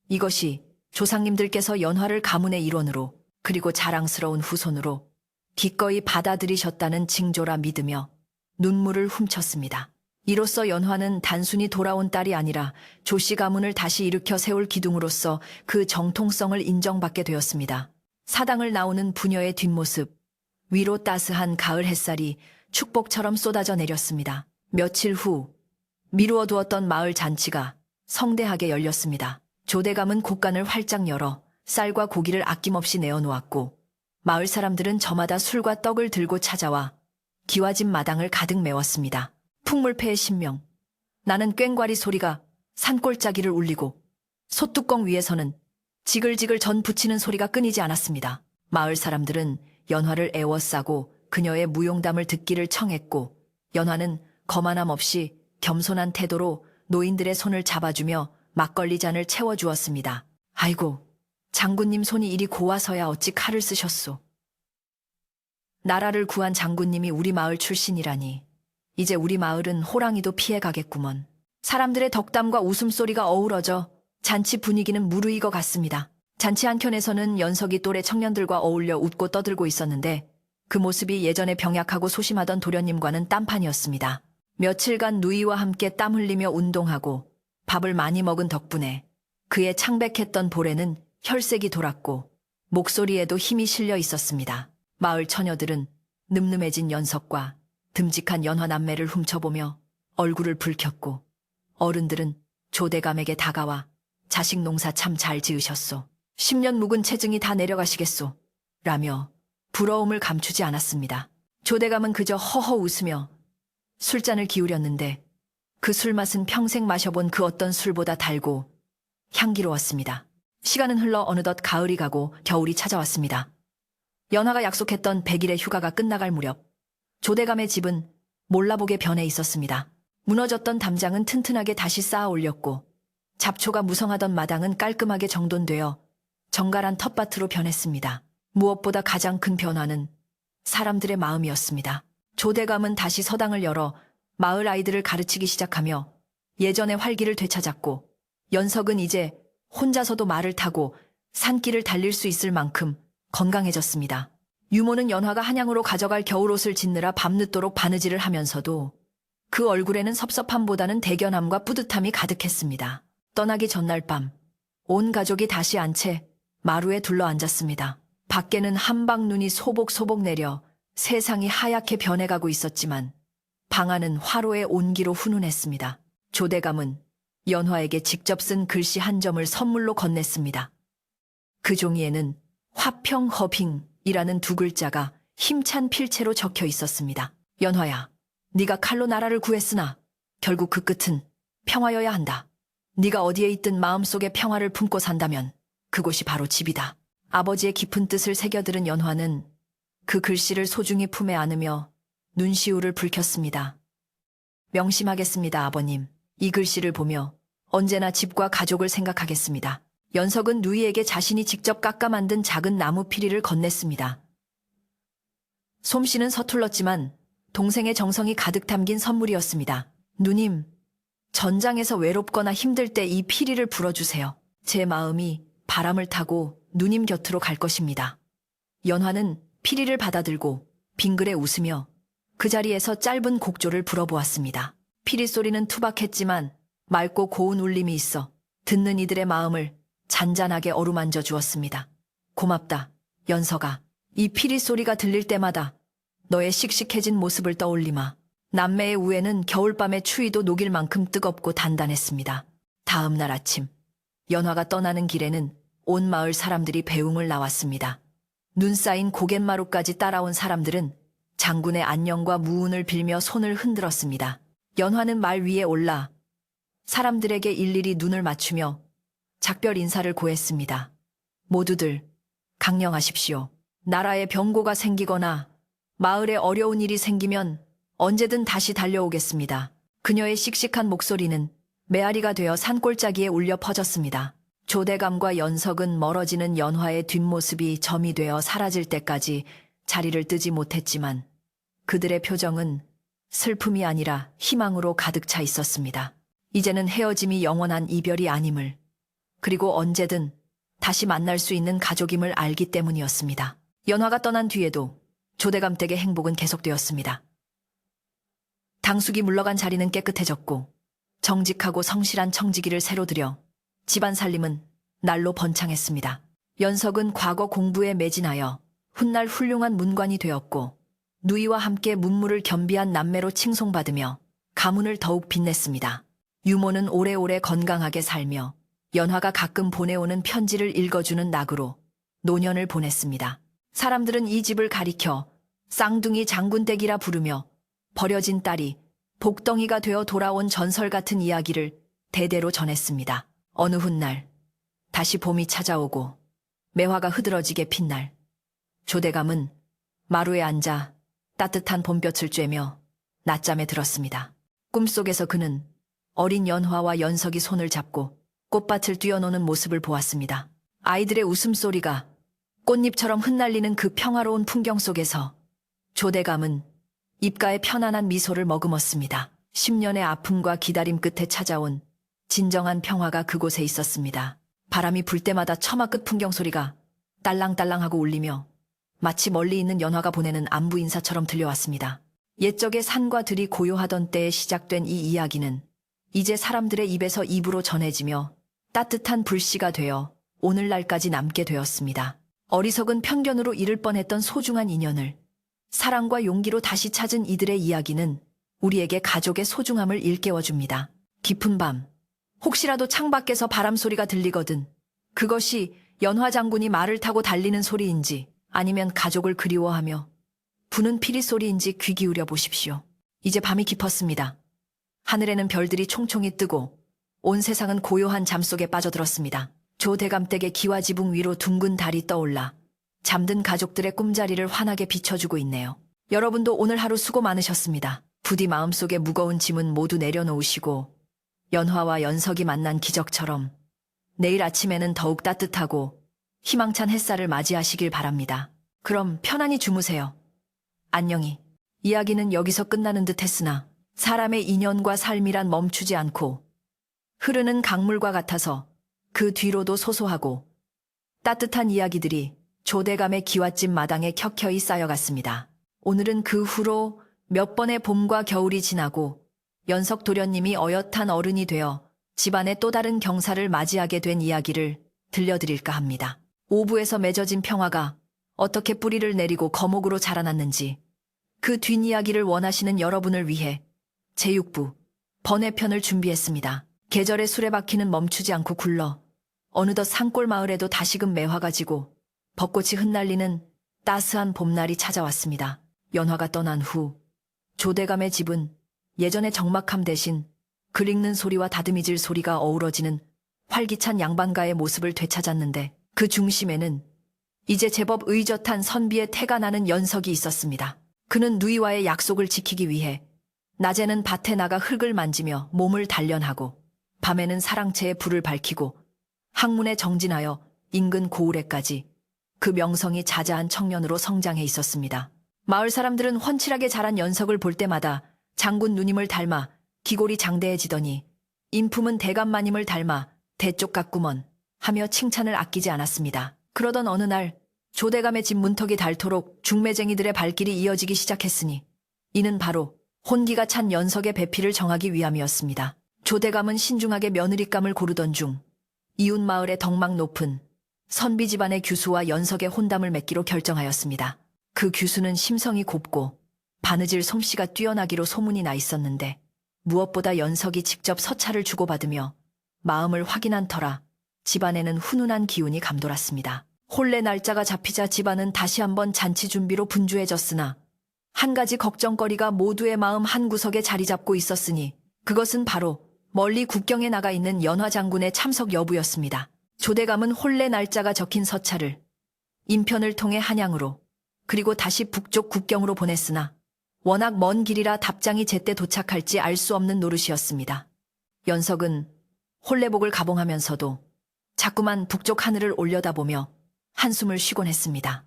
이것이 조상님들께서 연화를 가문의 일원으로 그리고 자랑스러운 후손으로 기꺼이 받아들이셨다는 징조라 믿으며 눈물을 훔쳤습니다. 이로써 연화는 단순히 돌아온 딸이 아니라 조씨 가문을 다시 일으켜 세울 기둥으로서 그 정통성을 인정받게 되었습니다. 사당을 나오는 부녀의 뒷모습, 위로 따스한 가을 햇살이 축복처럼 쏟아져 내렸습니다. 며칠 후 미루어 두었던 마을 잔치가 성대하게 열렸습니다. 조대감은 곳간을 활짝 열어 쌀과 고기를 아낌없이 내어놓았고 마을 사람들은 저마다 술과 떡을 들고 찾아와 기와집 마당을 가득 메웠습니다. 풍물패의 신명, 나는 꽹과리 소리가 산골짜기를 울리고 솥뚜껑 위에서는 지글지글 전 부치는 소리가 끊이지 않았습니다. 마을 사람들은 연화를 애워싸고 그녀의 무용담을 듣기를 청했고 연화는 거만함 없이 겸손한 태도로 노인들의 손을 잡아주며 막걸리 잔을 채워주었습니다. 아이고, 장군님 손이 이리 고와서야 어찌 칼을 쓰셨소. 나라를 구한 장군님이 우리 마을 출신이라니 이제 우리 마을은 호랑이도 피해가겠구먼. 사람들의 덕담과 웃음소리가 어우러져 잔치 분위기는 무르익어 갔습니다. 잔치 한켠에서는 연석이 또래 청년들과 어울려 웃고 떠들고 있었는데 그 모습이 예전에 병약하고 소심하던 도련님과는 딴판이었습니다. 며칠간 누이와 함께 땀 흘리며 운동하고 밥을 많이 먹은 덕분에 그의 창백했던 볼에는 혈색이 돌았고 목소리에도 힘이 실려 있었습니다. 마을 처녀들은 늠름해진 연석과 듬직한 연화 남매를 훔쳐보며 얼굴을 붉혔고 어른들은 조대감에게 다가와 자식 농사 참 잘 지으셨소. 10년 묵은 체증이 다 내려가시겠소. 라며 부러움을 감추지 않았습니다. 조대감은 그저 허허 웃으며 술잔을 기울였는데 그 술맛은 평생 마셔본 그 어떤 술보다 달고 향기로웠습니다. 시간은 흘러 어느덧 가을이 가고 겨울이 찾아왔습니다. 연화가 약속했던 100일의 휴가가 끝나갈 무렵 조대감의 집은 몰라보게 변해 있었습니다. 무너졌던 담장은 튼튼하게 다시 쌓아 올렸고 잡초가 무성하던 마당은 깔끔하게 정돈되어 정갈한 텃밭으로 변했습니다. 무엇보다 가장 큰 변화는 사람들의 마음이었습니다. 조대감은 다시 서당을 열어 마을 아이들을 가르치기 시작하며 예전의 활기를 되찾았고 연석은 이제 혼자서도 말을 타고 산길을 달릴 수 있을 만큼 건강해졌습니다. 유모는 연화가 한양으로 가져갈 겨울옷을 짓느라 밤늦도록 바느질을 하면서도 그 얼굴에는 섭섭함보다는 대견함과 뿌듯함이 가득했습니다. 떠나기 전날 밤 온 가족이 다시 앉채 마루에 둘러앉았습니다. 밖에는 한방눈이 소복소복 내려 세상이 하얗게 변해가고 있었지만 방 안은 화로의 온기로 훈훈했습니다. 조대감은 연화에게 직접 쓴 글씨 한 점을 선물로 건넸습니다. 그 종이에는 화평허빙이라는 두 글자가 힘찬 필체로 적혀 있었습니다. 연화야, 네가 칼로 나라를 구했으나 결국 그 끝은 평화여야 한다. 네가 어디에 있든 마음속에 평화를 품고 산다면 그곳이 바로 집이다. 아버지의 깊은 뜻을 새겨들은 연화는 그 글씨를 소중히 품에 안으며 눈시울을 붉혔습니다. 명심하겠습니다, 아버님. 이 글씨를 보며 언제나 집과 가족을 생각하겠습니다. 연석은 누이에게 자신이 직접 깎아 만든 작은 나무 피리를 건넸습니다. 솜씨는 서툴렀지만 동생의 정성이 가득 담긴 선물이었습니다. 누님, 전장에서 외롭거나 힘들 때 이 피리를 불어주세요. 제 마음이 바람을 타고 누님 곁으로 갈 것입니다. 연화는 피리를 받아들고 빙그레 웃으며 그 자리에서 짧은 곡조를 불어보았습니다. 피리 소리는 투박했지만 맑고 고운 울림이 있어 듣는 이들의 마음을 잔잔하게 어루만져 주었습니다. 고맙다, 연석아. 이 피리 소리가 들릴 때마다 너의 씩씩해진 모습을 떠올리마. 남매의 우애는 겨울밤의 추위도 녹일 만큼 뜨겁고 단단했습니다. 다음 날 아침, 연화가 떠나는 길에는 온 마을 사람들이 배웅을 나왔습니다. 눈 쌓인 고갯마루까지 따라온 사람들은 장군의 안녕과 무운을 빌며 손을 흔들었습니다. 연화는 말 위에 올라 사람들에게 일일이 눈을 맞추며 작별 인사를 고했습니다. 모두들 강령하십시오. 나라에 병고가 생기거나 마을에 어려운 일이 생기면 언제든 다시 달려오겠습니다. 그녀의 씩씩한 목소리는 메아리가 되어 산골짜기에 울려 퍼졌습니다. 조대감과 연석은 멀어지는 연화의 뒷모습이 점이 되어 사라질 때까지 자리를 뜨지 못했지만 그들의 표정은 슬픔이 아니라 희망으로 가득 차 있었습니다. 이제는 헤어짐이 영원한 이별이 아님을, 그리고 언제든 다시 만날 수 있는 가족임을 알기 때문이었습니다. 연화가 떠난 뒤에도 조대감 댁의 행복은 계속되었습니다. 당숙이 물러간 자리는 깨끗해졌고 정직하고 성실한 청지기를 새로 들여 집안 살림은 날로 번창했습니다. 연석은 과거 공부에 매진하여 훗날 훌륭한 문관이 되었고 누이와 함께 문무를 겸비한 남매로 칭송받으며 가문을 더욱 빛냈습니다. 유모는 오래오래 건강하게 살며 연화가 가끔 보내오는 편지를 읽어주는 낙으로 노년을 보냈습니다. 사람들은 이 집을 가리켜 쌍둥이 장군댁이라 부르며 버려진 딸이 복덩이가 되어 돌아온 전설 같은 이야기를 대대로 전했습니다. 어느 훗날 다시 봄이 찾아오고 매화가 흐드러지게 핀 날, 조대감은 마루에 앉아 따뜻한 봄볕을 쬐며 낮잠에 들었습니다. 꿈속에서 그는 어린 연화와 연석이 손을 잡고 꽃밭을 뛰어노는 모습을 보았습니다. 아이들의 웃음소리가 꽃잎처럼 흩날리는 그 평화로운 풍경 속에서 조대감은 입가에 편안한 미소를 머금었습니다. 10년의 아픔과 기다림 끝에 찾아온 진정한 평화가 그곳에 있었습니다. 바람이 불 때마다 처마 끝 풍경 소리가 딸랑딸랑하고 울리며 마치 멀리 있는 연화가 보내는 안부 인사처럼 들려왔습니다. 옛적의 산과 들이 고요하던 때에 시작된 이 이야기는 이제 사람들의 입에서 입으로 전해지며 따뜻한 불씨가 되어 오늘날까지 남게 되었습니다. 어리석은 편견으로 잃을 뻔했던 소중한 인연을 사랑과 용기로 다시 찾은 이들의 이야기는 우리에게 가족의 소중함을 일깨워줍니다. 깊은 밤, 혹시라도 창밖에서 바람소리가 들리거든 그것이 연화 장군이 말을 타고 달리는 소리인지 아니면 가족을 그리워하며 부는 피리 소리인지 귀 기울여 보십시오. 이제 밤이 깊었습니다. 하늘에는 별들이 총총히 뜨고 온 세상은 고요한 잠속에 빠져들었습니다. 조대감댁의 기와지붕 위로 둥근 달이 떠올라 잠든 가족들의 꿈자리를 환하게 비춰주고 있네요. 여러분도 오늘 하루 수고 많으셨습니다. 부디 마음속에 무거운 짐은 모두 내려놓으시고 연화와 연석이 만난 기적처럼 내일 아침에는 더욱 따뜻하고 희망찬 햇살을 맞이하시길 바랍니다. 그럼 편안히 주무세요. 안녕히. 이야기는 여기서 끝나는 듯 했으나 사람의 인연과 삶이란 멈추지 않고 흐르는 강물과 같아서 그 뒤로도 소소하고 따뜻한 이야기들이 조대감의 기와집 마당에 켜켜이 쌓여갔습니다. 오늘은 그 후로 몇 번의 봄과 겨울이 지나고 연석 도련님이 어엿한 어른이 되어 집안의 또 다른 경사를 맞이하게 된 이야기를 들려드릴까 합니다. 오부에서 맺어진 평화가 어떻게 뿌리를 내리고 거목으로 자라났는지 그 뒷이야기를 원하시는 여러분을 위해 제6부 번외편을 준비했습니다. 계절의 수레바퀴는 멈추지 않고 굴러 어느덧 산골 마을에도 다시금 매화가 지고 벚꽃이 흩날리는 따스한 봄날이 찾아왔습니다. 연화가 떠난 후 조대감의 집은 예전의 적막함 대신 글 읽는 소리와 다듬이질 소리가 어우러지는 활기찬 양반가의 모습을 되찾았는데 그 중심에는 이제 제법 의젓한 선비의 태가 나는 연석이 있었습니다. 그는 누이와의 약속을 지키기 위해 낮에는 밭에 나가 흙을 만지며 몸을 단련하고 밤에는 사랑채에 불을 밝히고 학문에 정진하여 인근 고을에까지 그 명성이 자자한 청년으로 성장해 있었습니다. 마을 사람들은 훤칠하게 자란 연석을 볼 때마다 장군 누님을 닮아 기골이 장대해지더니 인품은 대감마님을 닮아 대쪽 같구먼 하며 칭찬을 아끼지 않았습니다. 그러던 어느 날 조대감의 집 문턱이 닳도록 중매쟁이들의 발길이 이어지기 시작했으니 이는 바로 혼기가 찬 연석의 배필을 정하기 위함이었습니다. 조대감은 신중하게 며느리감을 고르던 중 이웃 마을의 덕망 높은 선비 집안의 규수와 연석의 혼담을 맺기로 결정하였습니다. 그 규수는 심성이 곱고 바느질 솜씨가 뛰어나기로 소문이 나 있었는데 무엇보다 연석이 직접 서찰을 주고받으며 마음을 확인한 터라 집안에는 훈훈한 기운이 감돌았습니다. 혼례 날짜가 잡히자 집안은 다시 한번 잔치 준비로 분주해졌으나 한 가지 걱정거리가 모두의 마음 한구석에 자리 잡고 있었으니 그것은 바로 멀리 국경에 나가 있는 연화 장군의 참석 여부였습니다. 조대감은 혼례 날짜가 적힌 서찰을 인편을 통해 한양으로 그리고 다시 북쪽 국경으로 보냈으나 워낙 먼 길이라 답장이 제때 도착할지 알 수 없는 노릇이었습니다. 연석은 혼례복을 가봉하면서도 자꾸만 북쪽 하늘을 올려다보며 한숨을 쉬곤 했습니다.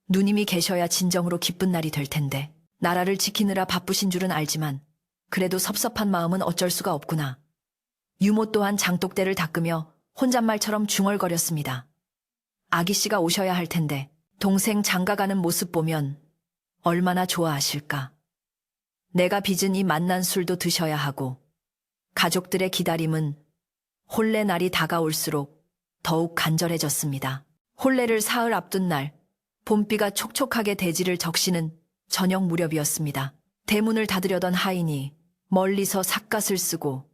누님이 계셔야 진정으로 기쁜 날이 될 텐데 나라를 지키느라 바쁘신 줄은 알지만 그래도 섭섭한 마음은 어쩔 수가 없구나. 유모 또한 장독대를 닦으며 혼잣말처럼 중얼거렸습니다. 아기씨가 오셔야 할 텐데 동생 장가가는 모습 보면 얼마나 좋아하실까. 내가 빚은 이 맛난 술도 드셔야 하고 가족들의 기다림은 혼례 날이 다가올수록 더욱 간절해졌습니다. 혼례를 사흘 앞둔 날 봄비가 촉촉하게 대지를 적시는 저녁 무렵이었습니다. 대문을 닫으려던 하인이 멀리서 삿갓을 쓰고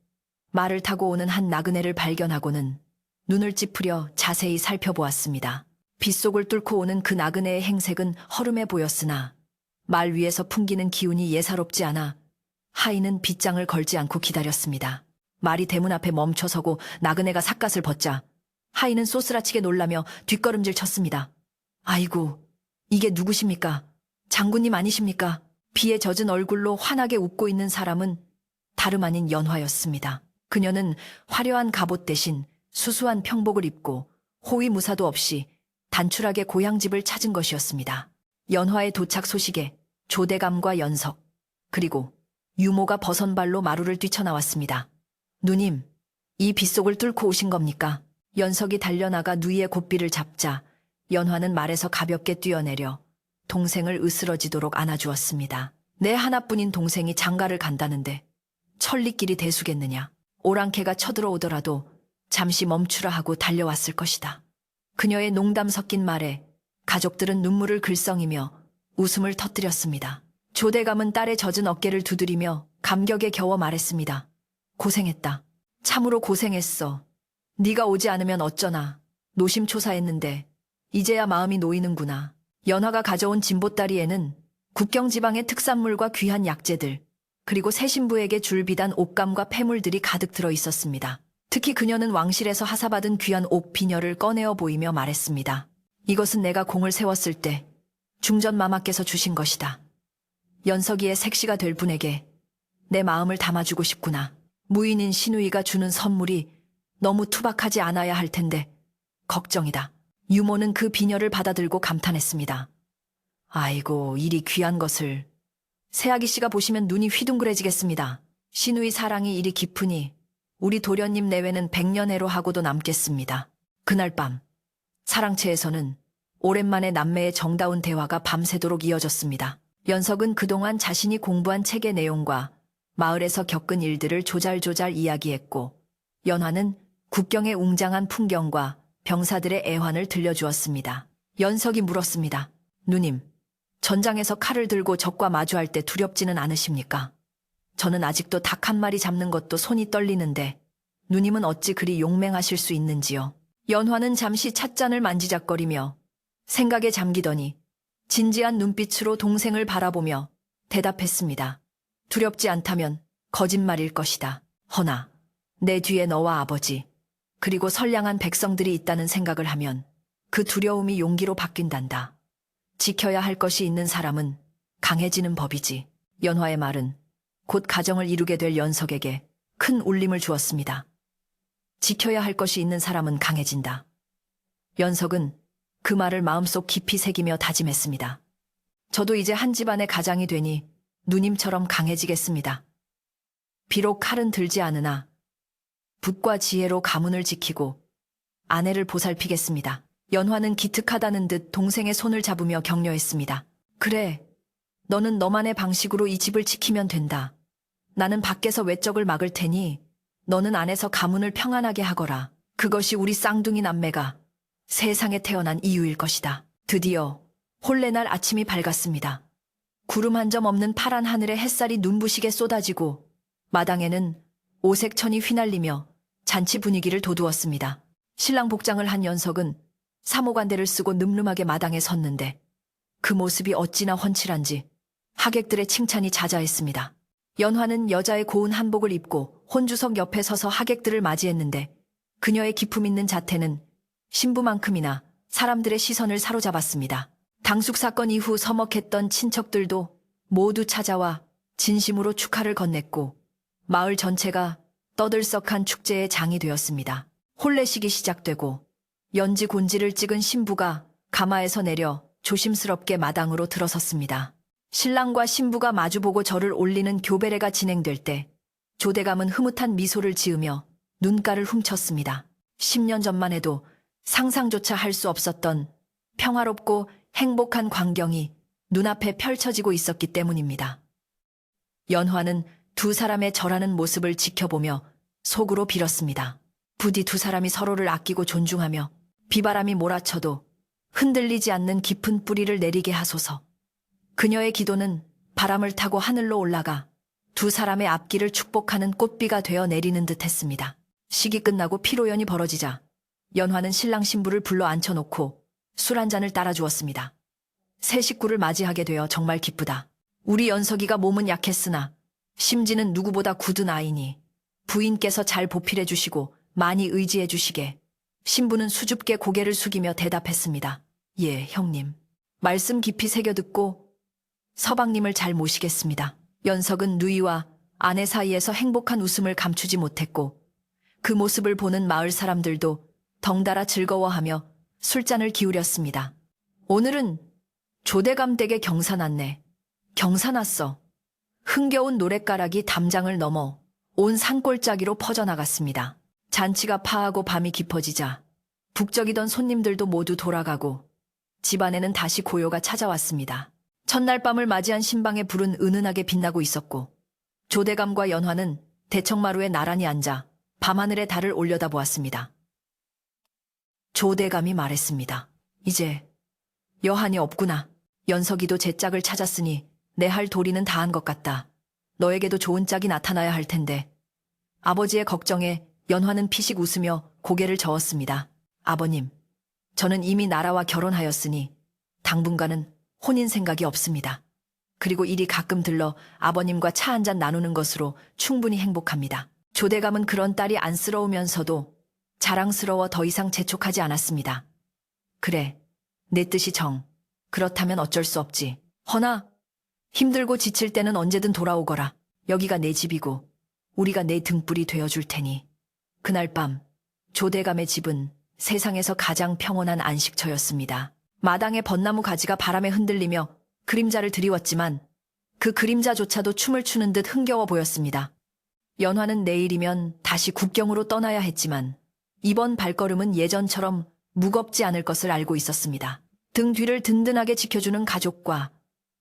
말을 타고 오는 한 나그네를 발견하고는 눈을 찌푸려 자세히 살펴보았습니다. 빗속을 뚫고 오는 그 나그네의 행색은 허름해 보였으나 말 위에서 풍기는 기운이 예사롭지 않아 하인은 빗장을 걸지 않고 기다렸습니다. 말이 대문 앞에 멈춰서고 나그네가 삿갓을 벗자 하인은 쏘스라치게 놀라며 뒷걸음질 쳤습니다. 아이고, 이게 누구십니까? 장군님 아니십니까? 비에 젖은 얼굴로 환하게 웃고 있는 사람은 다름 아닌 연화였습니다. 그녀는 화려한 갑옷 대신 수수한 평복을 입고 호위무사도 없이 단출하게 고향집을 찾은 것이었습니다. 연화의 도착 소식에 조대감과 연석 그리고 유모가 버선발로 마루를 뛰쳐나왔습니다. 누님, 이 빗속을 뚫고 오신 겁니까? 연석이 달려나가 누이의 곧비를 잡자 연화는 말에서 가볍게 뛰어내려 동생을 으스러지도록 안아주었습니다. 내 하나뿐인 동생이 장가를 간다는데 천리길이 대수겠느냐. 오랑캐가 쳐들어오더라도 잠시 멈추라 하고 달려왔을 것이다. 그녀의 농담 섞인 말에 가족들은 눈물을 글썽이며 웃음을 터뜨렸습니다. 조대감은 딸의 젖은 어깨를 두드리며 감격에 겨워 말했습니다. 고생했다. 참으로 고생했어. 네가 오지 않으면 어쩌나. 노심초사했는데 이제야 마음이 놓이는구나. 연화가 가져온 진보다리에는 국경지방의 특산물과 귀한 약재들 그리고 새 신부에게 줄 비단 옷감과 폐물들이 가득 들어 있었습니다. 특히 그녀는 왕실에서 하사받은 귀한 옥 비녀를 꺼내어 보이며 말했습니다. 이것은 내가 공을 세웠을 때 중전 마마께서 주신 것이다. 연석이의 색시가 될 분에게 내 마음을 담아주고 싶구나. 무인인 시누이가 주는 선물이 너무 투박하지 않아야 할 텐데 걱정이다. 유모는 그 비녀를 받아들고 감탄했습니다. 아이고, 이리 귀한 것을. 새아기 씨가 보시면 눈이 휘둥그레지겠습니다. 시누이 사랑이 이리 깊으니 우리 도련님 내외는 100년해로 하고도 남겠습니다. 그날 밤 사랑채에서는 오랜만에 남매의 정다운 대화가 밤새도록 이어졌습니다. 연석은 그동안 자신이 공부한 책의 내용과 마을에서 겪은 일들을 조잘조잘 이야기했고 연화는 국경의 웅장한 풍경과 병사들의 애환을 들려주었습니다. 연석이 물었습니다. 누님, 전장에서 칼을 들고 적과 마주할 때 두렵지는 않으십니까? 저는 아직도 닭 한 마리 잡는 것도 손이 떨리는데 누님은 어찌 그리 용맹하실 수 있는지요? 연화는 잠시 찻잔을 만지작거리며 생각에 잠기더니 진지한 눈빛으로 동생을 바라보며 대답했습니다. 두렵지 않다면 거짓말일 것이다. 허나 내 뒤에 너와 아버지 그리고 선량한 백성들이 있다는 생각을 하면 그 두려움이 용기로 바뀐단다. 지켜야 할 것이 있는 사람은 강해지는 법이지. 연화의 말은 곧 가정을 이루게 될 연석에게 큰 울림을 주었습니다. 지켜야 할 것이 있는 사람은 강해진다. 연석은 그 말을 마음속 깊이 새기며 다짐했습니다. 저도 이제 한 집안의 가장이 되니 누님처럼 강해지겠습니다. 비록 칼은 들지 않으나 붓과 지혜로 가문을 지키고 아내를 보살피겠습니다. 연화는 기특하다는 듯 동생의 손을 잡으며 격려했습니다. 그래, 너는 너만의 방식으로 이 집을 지키면 된다. 나는 밖에서 외적을 막을 테니 너는 안에서 가문을 평안하게 하거라. 그것이 우리 쌍둥이 남매가 세상에 태어난 이유일 것이다. 드디어 혼례날 아침이 밝았습니다. 구름 한 점 없는 파란 하늘에 햇살이 눈부시게 쏟아지고 마당에는 오색천이 휘날리며 잔치 분위기를 돋우었습니다. 신랑 복장을 한 연석은 사모관대를 쓰고 늠름하게 마당에 섰는데 그 모습이 어찌나 훤칠한지 하객들의 칭찬이 자자했습니다. 연화는 여자의 고운 한복을 입고 혼주석 옆에 서서 하객들을 맞이했는데 그녀의 기품 있는 자태는 신부만큼이나 사람들의 시선을 사로잡았습니다. 당숙 사건 이후 서먹했던 친척들도 모두 찾아와 진심으로 축하를 건넸고 마을 전체가 떠들썩한 축제의 장이 되었습니다. 혼례식이 시작되고 연지 곤지를 찍은 신부가 가마에서 내려 조심스럽게 마당으로 들어섰습니다. 신랑과 신부가 마주보고 절을 올리는 교배례가 진행될 때 조대감은 흐뭇한 미소를 지으며 눈가를 훔쳤습니다. 10년 전만 해도 상상조차 할 수 없었던 평화롭고 행복한 광경이 눈앞에 펼쳐지고 있었기 때문입니다. 연화는 두 사람의 절하는 모습을 지켜보며 속으로 빌었습니다. 부디 두 사람이 서로를 아끼고 존중하며 비바람이 몰아쳐도 흔들리지 않는 깊은 뿌리를 내리게 하소서. 그녀의 기도는 바람을 타고 하늘로 올라가 두 사람의 앞길을 축복하는 꽃비가 되어 내리는 듯 했습니다. 식이 끝나고 피로연이 벌어지자 연화는 신랑 신부를 불러 앉혀놓고 술 한 잔을 따라주었습니다. 새 식구를 맞이하게 되어 정말 기쁘다. 우리 연석이가 몸은 약했으나 심지는 누구보다 굳은 아이니 부인께서 잘 보필해 주시고 많이 의지해 주시게. 신부는 수줍게 고개를 숙이며 대답했습니다. 예, 형님. 말씀 깊이 새겨듣고 서방님을 잘 모시겠습니다. 연석은 누이와 아내 사이에서 행복한 웃음을 감추지 못했고 그 모습을 보는 마을 사람들도 덩달아 즐거워하며 술잔을 기울였습니다. 오늘은 조대감 댁에 경사 났네. 경사 났어. 흥겨운 노랫가락이 담장을 넘어 온 산골짜기로 퍼져나갔습니다. 잔치가 파하고 밤이 깊어지자 북적이던 손님들도 모두 돌아가고 집안에는 다시 고요가 찾아왔습니다. 첫날 밤을 맞이한 신방의 불은 은은하게 빛나고 있었고 조대감과 연화는 대청마루에 나란히 앉아 밤하늘의 달을 올려다보았습니다. 조대감이 말했습니다. 이제 여한이 없구나. 연석이도 제 짝을 찾았으니 내 할 도리는 다한 것 같다. 너에게도 좋은 짝이 나타나야 할 텐데. 아버지의 걱정에 연화는 피식 웃으며 고개를 저었습니다. 아버님, 저는 이미 나라와 결혼하였으니 당분간은 혼인 생각이 없습니다. 그리고 이리 가끔 들러 아버님과 차 한잔 나누는 것으로 충분히 행복합니다. 조대감은 그런 딸이 안쓰러우면서도 자랑스러워 더 이상 재촉하지 않았습니다. 그래, 내 뜻이 정. 그렇다면 어쩔 수 없지. 허나 힘들고 지칠 때는 언제든 돌아오거라. 여기가 내 집이고 우리가 내 등불이 되어줄 테니. 그날 밤 조대감의 집은 세상에서 가장 평온한 안식처였습니다. 마당의 벚나무 가지가 바람에 흔들리며 그림자를 드리웠지만 그 그림자조차도 춤을 추는 듯 흥겨워 보였습니다. 연화는 내일이면 다시 국경으로 떠나야 했지만 이번 발걸음은 예전처럼 무겁지 않을 것을 알고 있었습니다. 등 뒤를 든든하게 지켜주는 가족과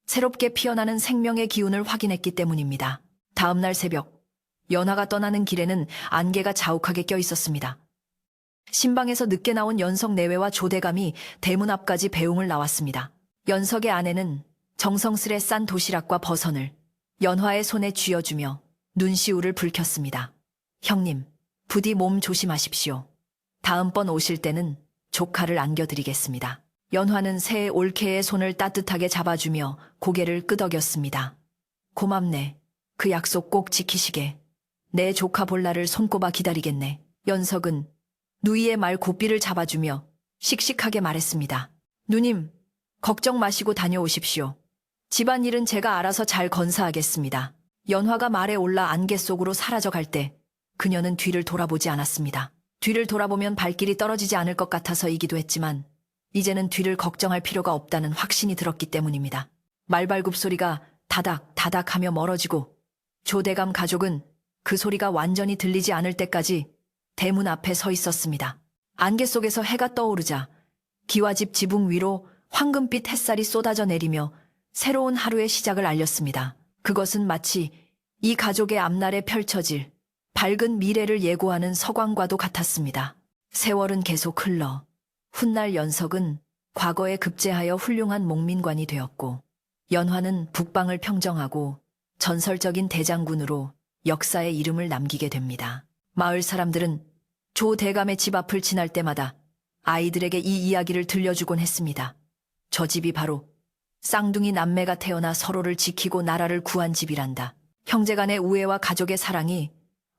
새롭게 피어나는 생명의 기운을 확인했기 때문입니다. 다음 날 새벽, 연화가 떠나는 길에는 안개가 자욱하게 껴 있었습니다. 신방에서 늦게 나온 연석 내외와 조대감이 대문 앞까지 배웅을 나왔습니다. 연석의 아내는 정성스레 싼 도시락과 버선을 연화의 손에 쥐어주며 눈시울을 붉혔습니다. 형님, 부디 몸 조심하십시오. 다음번 오실 때는 조카를 안겨드리겠습니다. 연화는 새 올케의 손을 따뜻하게 잡아주며 고개를 끄덕였습니다. 고맙네. 그 약속 꼭 지키시게. 내 조카 볼 날을 손꼽아 기다리겠네. 연석은 누이의 말 고삐를 잡아주며 씩씩하게 말했습니다. 누님, 걱정 마시고 다녀오십시오. 집안일은 제가 알아서 잘 건사하겠습니다. 연화가 말에 올라 안개 속으로 사라져갈 때 그녀는 뒤를 돌아보지 않았습니다. 뒤를 돌아보면 발길이 떨어지지 않을 것 같아서이기도 했지만 이제는 뒤를 걱정할 필요가 없다는 확신이 들었기 때문입니다. 말발굽 소리가 다닥 다닥하며 멀어지고 조대감 가족은 그 소리가 완전히 들리지 않을 때까지 대문 앞에 서 있었습니다. 안개 속에서 해가 떠오르자 기와집 지붕 위로 황금빛 햇살이 쏟아져 내리며 새로운 하루의 시작을 알렸습니다. 그것은 마치 이 가족의 앞날에 펼쳐질 밝은 미래를 예고하는 서광과도 같았습니다. 세월은 계속 흘러 훗날 연석은 과거에 급제하여 훌륭한 목민관이 되었고 연화는 북방을 평정하고 전설적인 대장군으로 역사의 이름을 남기게 됩니다. 마을 사람들은 조 대감의 집 앞을 지날 때마다 아이들에게 이 이야기를 들려주곤 했습니다. 저 집이 바로 쌍둥이 남매가 태어나 서로를 지키고 나라를 구한 집이란다. 형제간의 우애와 가족의 사랑이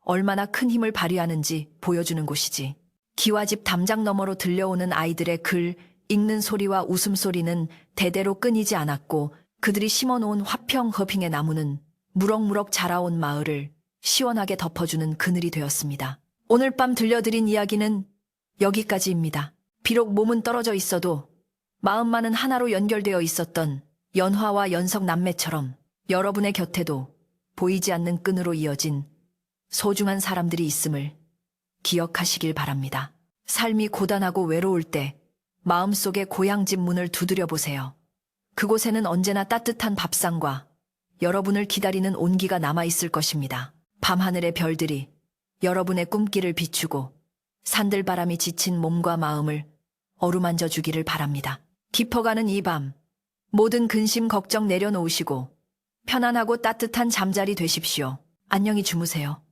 얼마나 큰 힘을 발휘하는지 보여주는 곳이지. 기와집 담장 너머로 들려오는 아이들의 글, 읽는 소리와 웃음소리는 대대로 끊이지 않았고 그들이 심어놓은 화평 허핑의 나무는 무럭무럭 자라온 마을을 시원하게 덮어주는 그늘이 되었습니다. 오늘 밤 들려드린 이야기는 여기까지입니다. 비록 몸은 떨어져 있어도 마음만은 하나로 연결되어 있었던 연화와 연석 남매처럼 여러분의 곁에도 보이지 않는 끈으로 이어진 소중한 사람들이 있음을 기억하시길 바랍니다. 삶이 고단하고 외로울 때 마음속에 고향집 문을 두드려 보세요. 그곳에는 언제나 따뜻한 밥상과 여러분을 기다리는 온기가 남아있을 것입니다. 밤하늘의 별들이 여러분의 꿈길을 비추고 산들바람이 지친 몸과 마음을 어루만져 주기를 바랍니다. 깊어가는 이 밤, 모든 근심 걱정 내려놓으시고 편안하고 따뜻한 잠자리 되십시오. 안녕히 주무세요.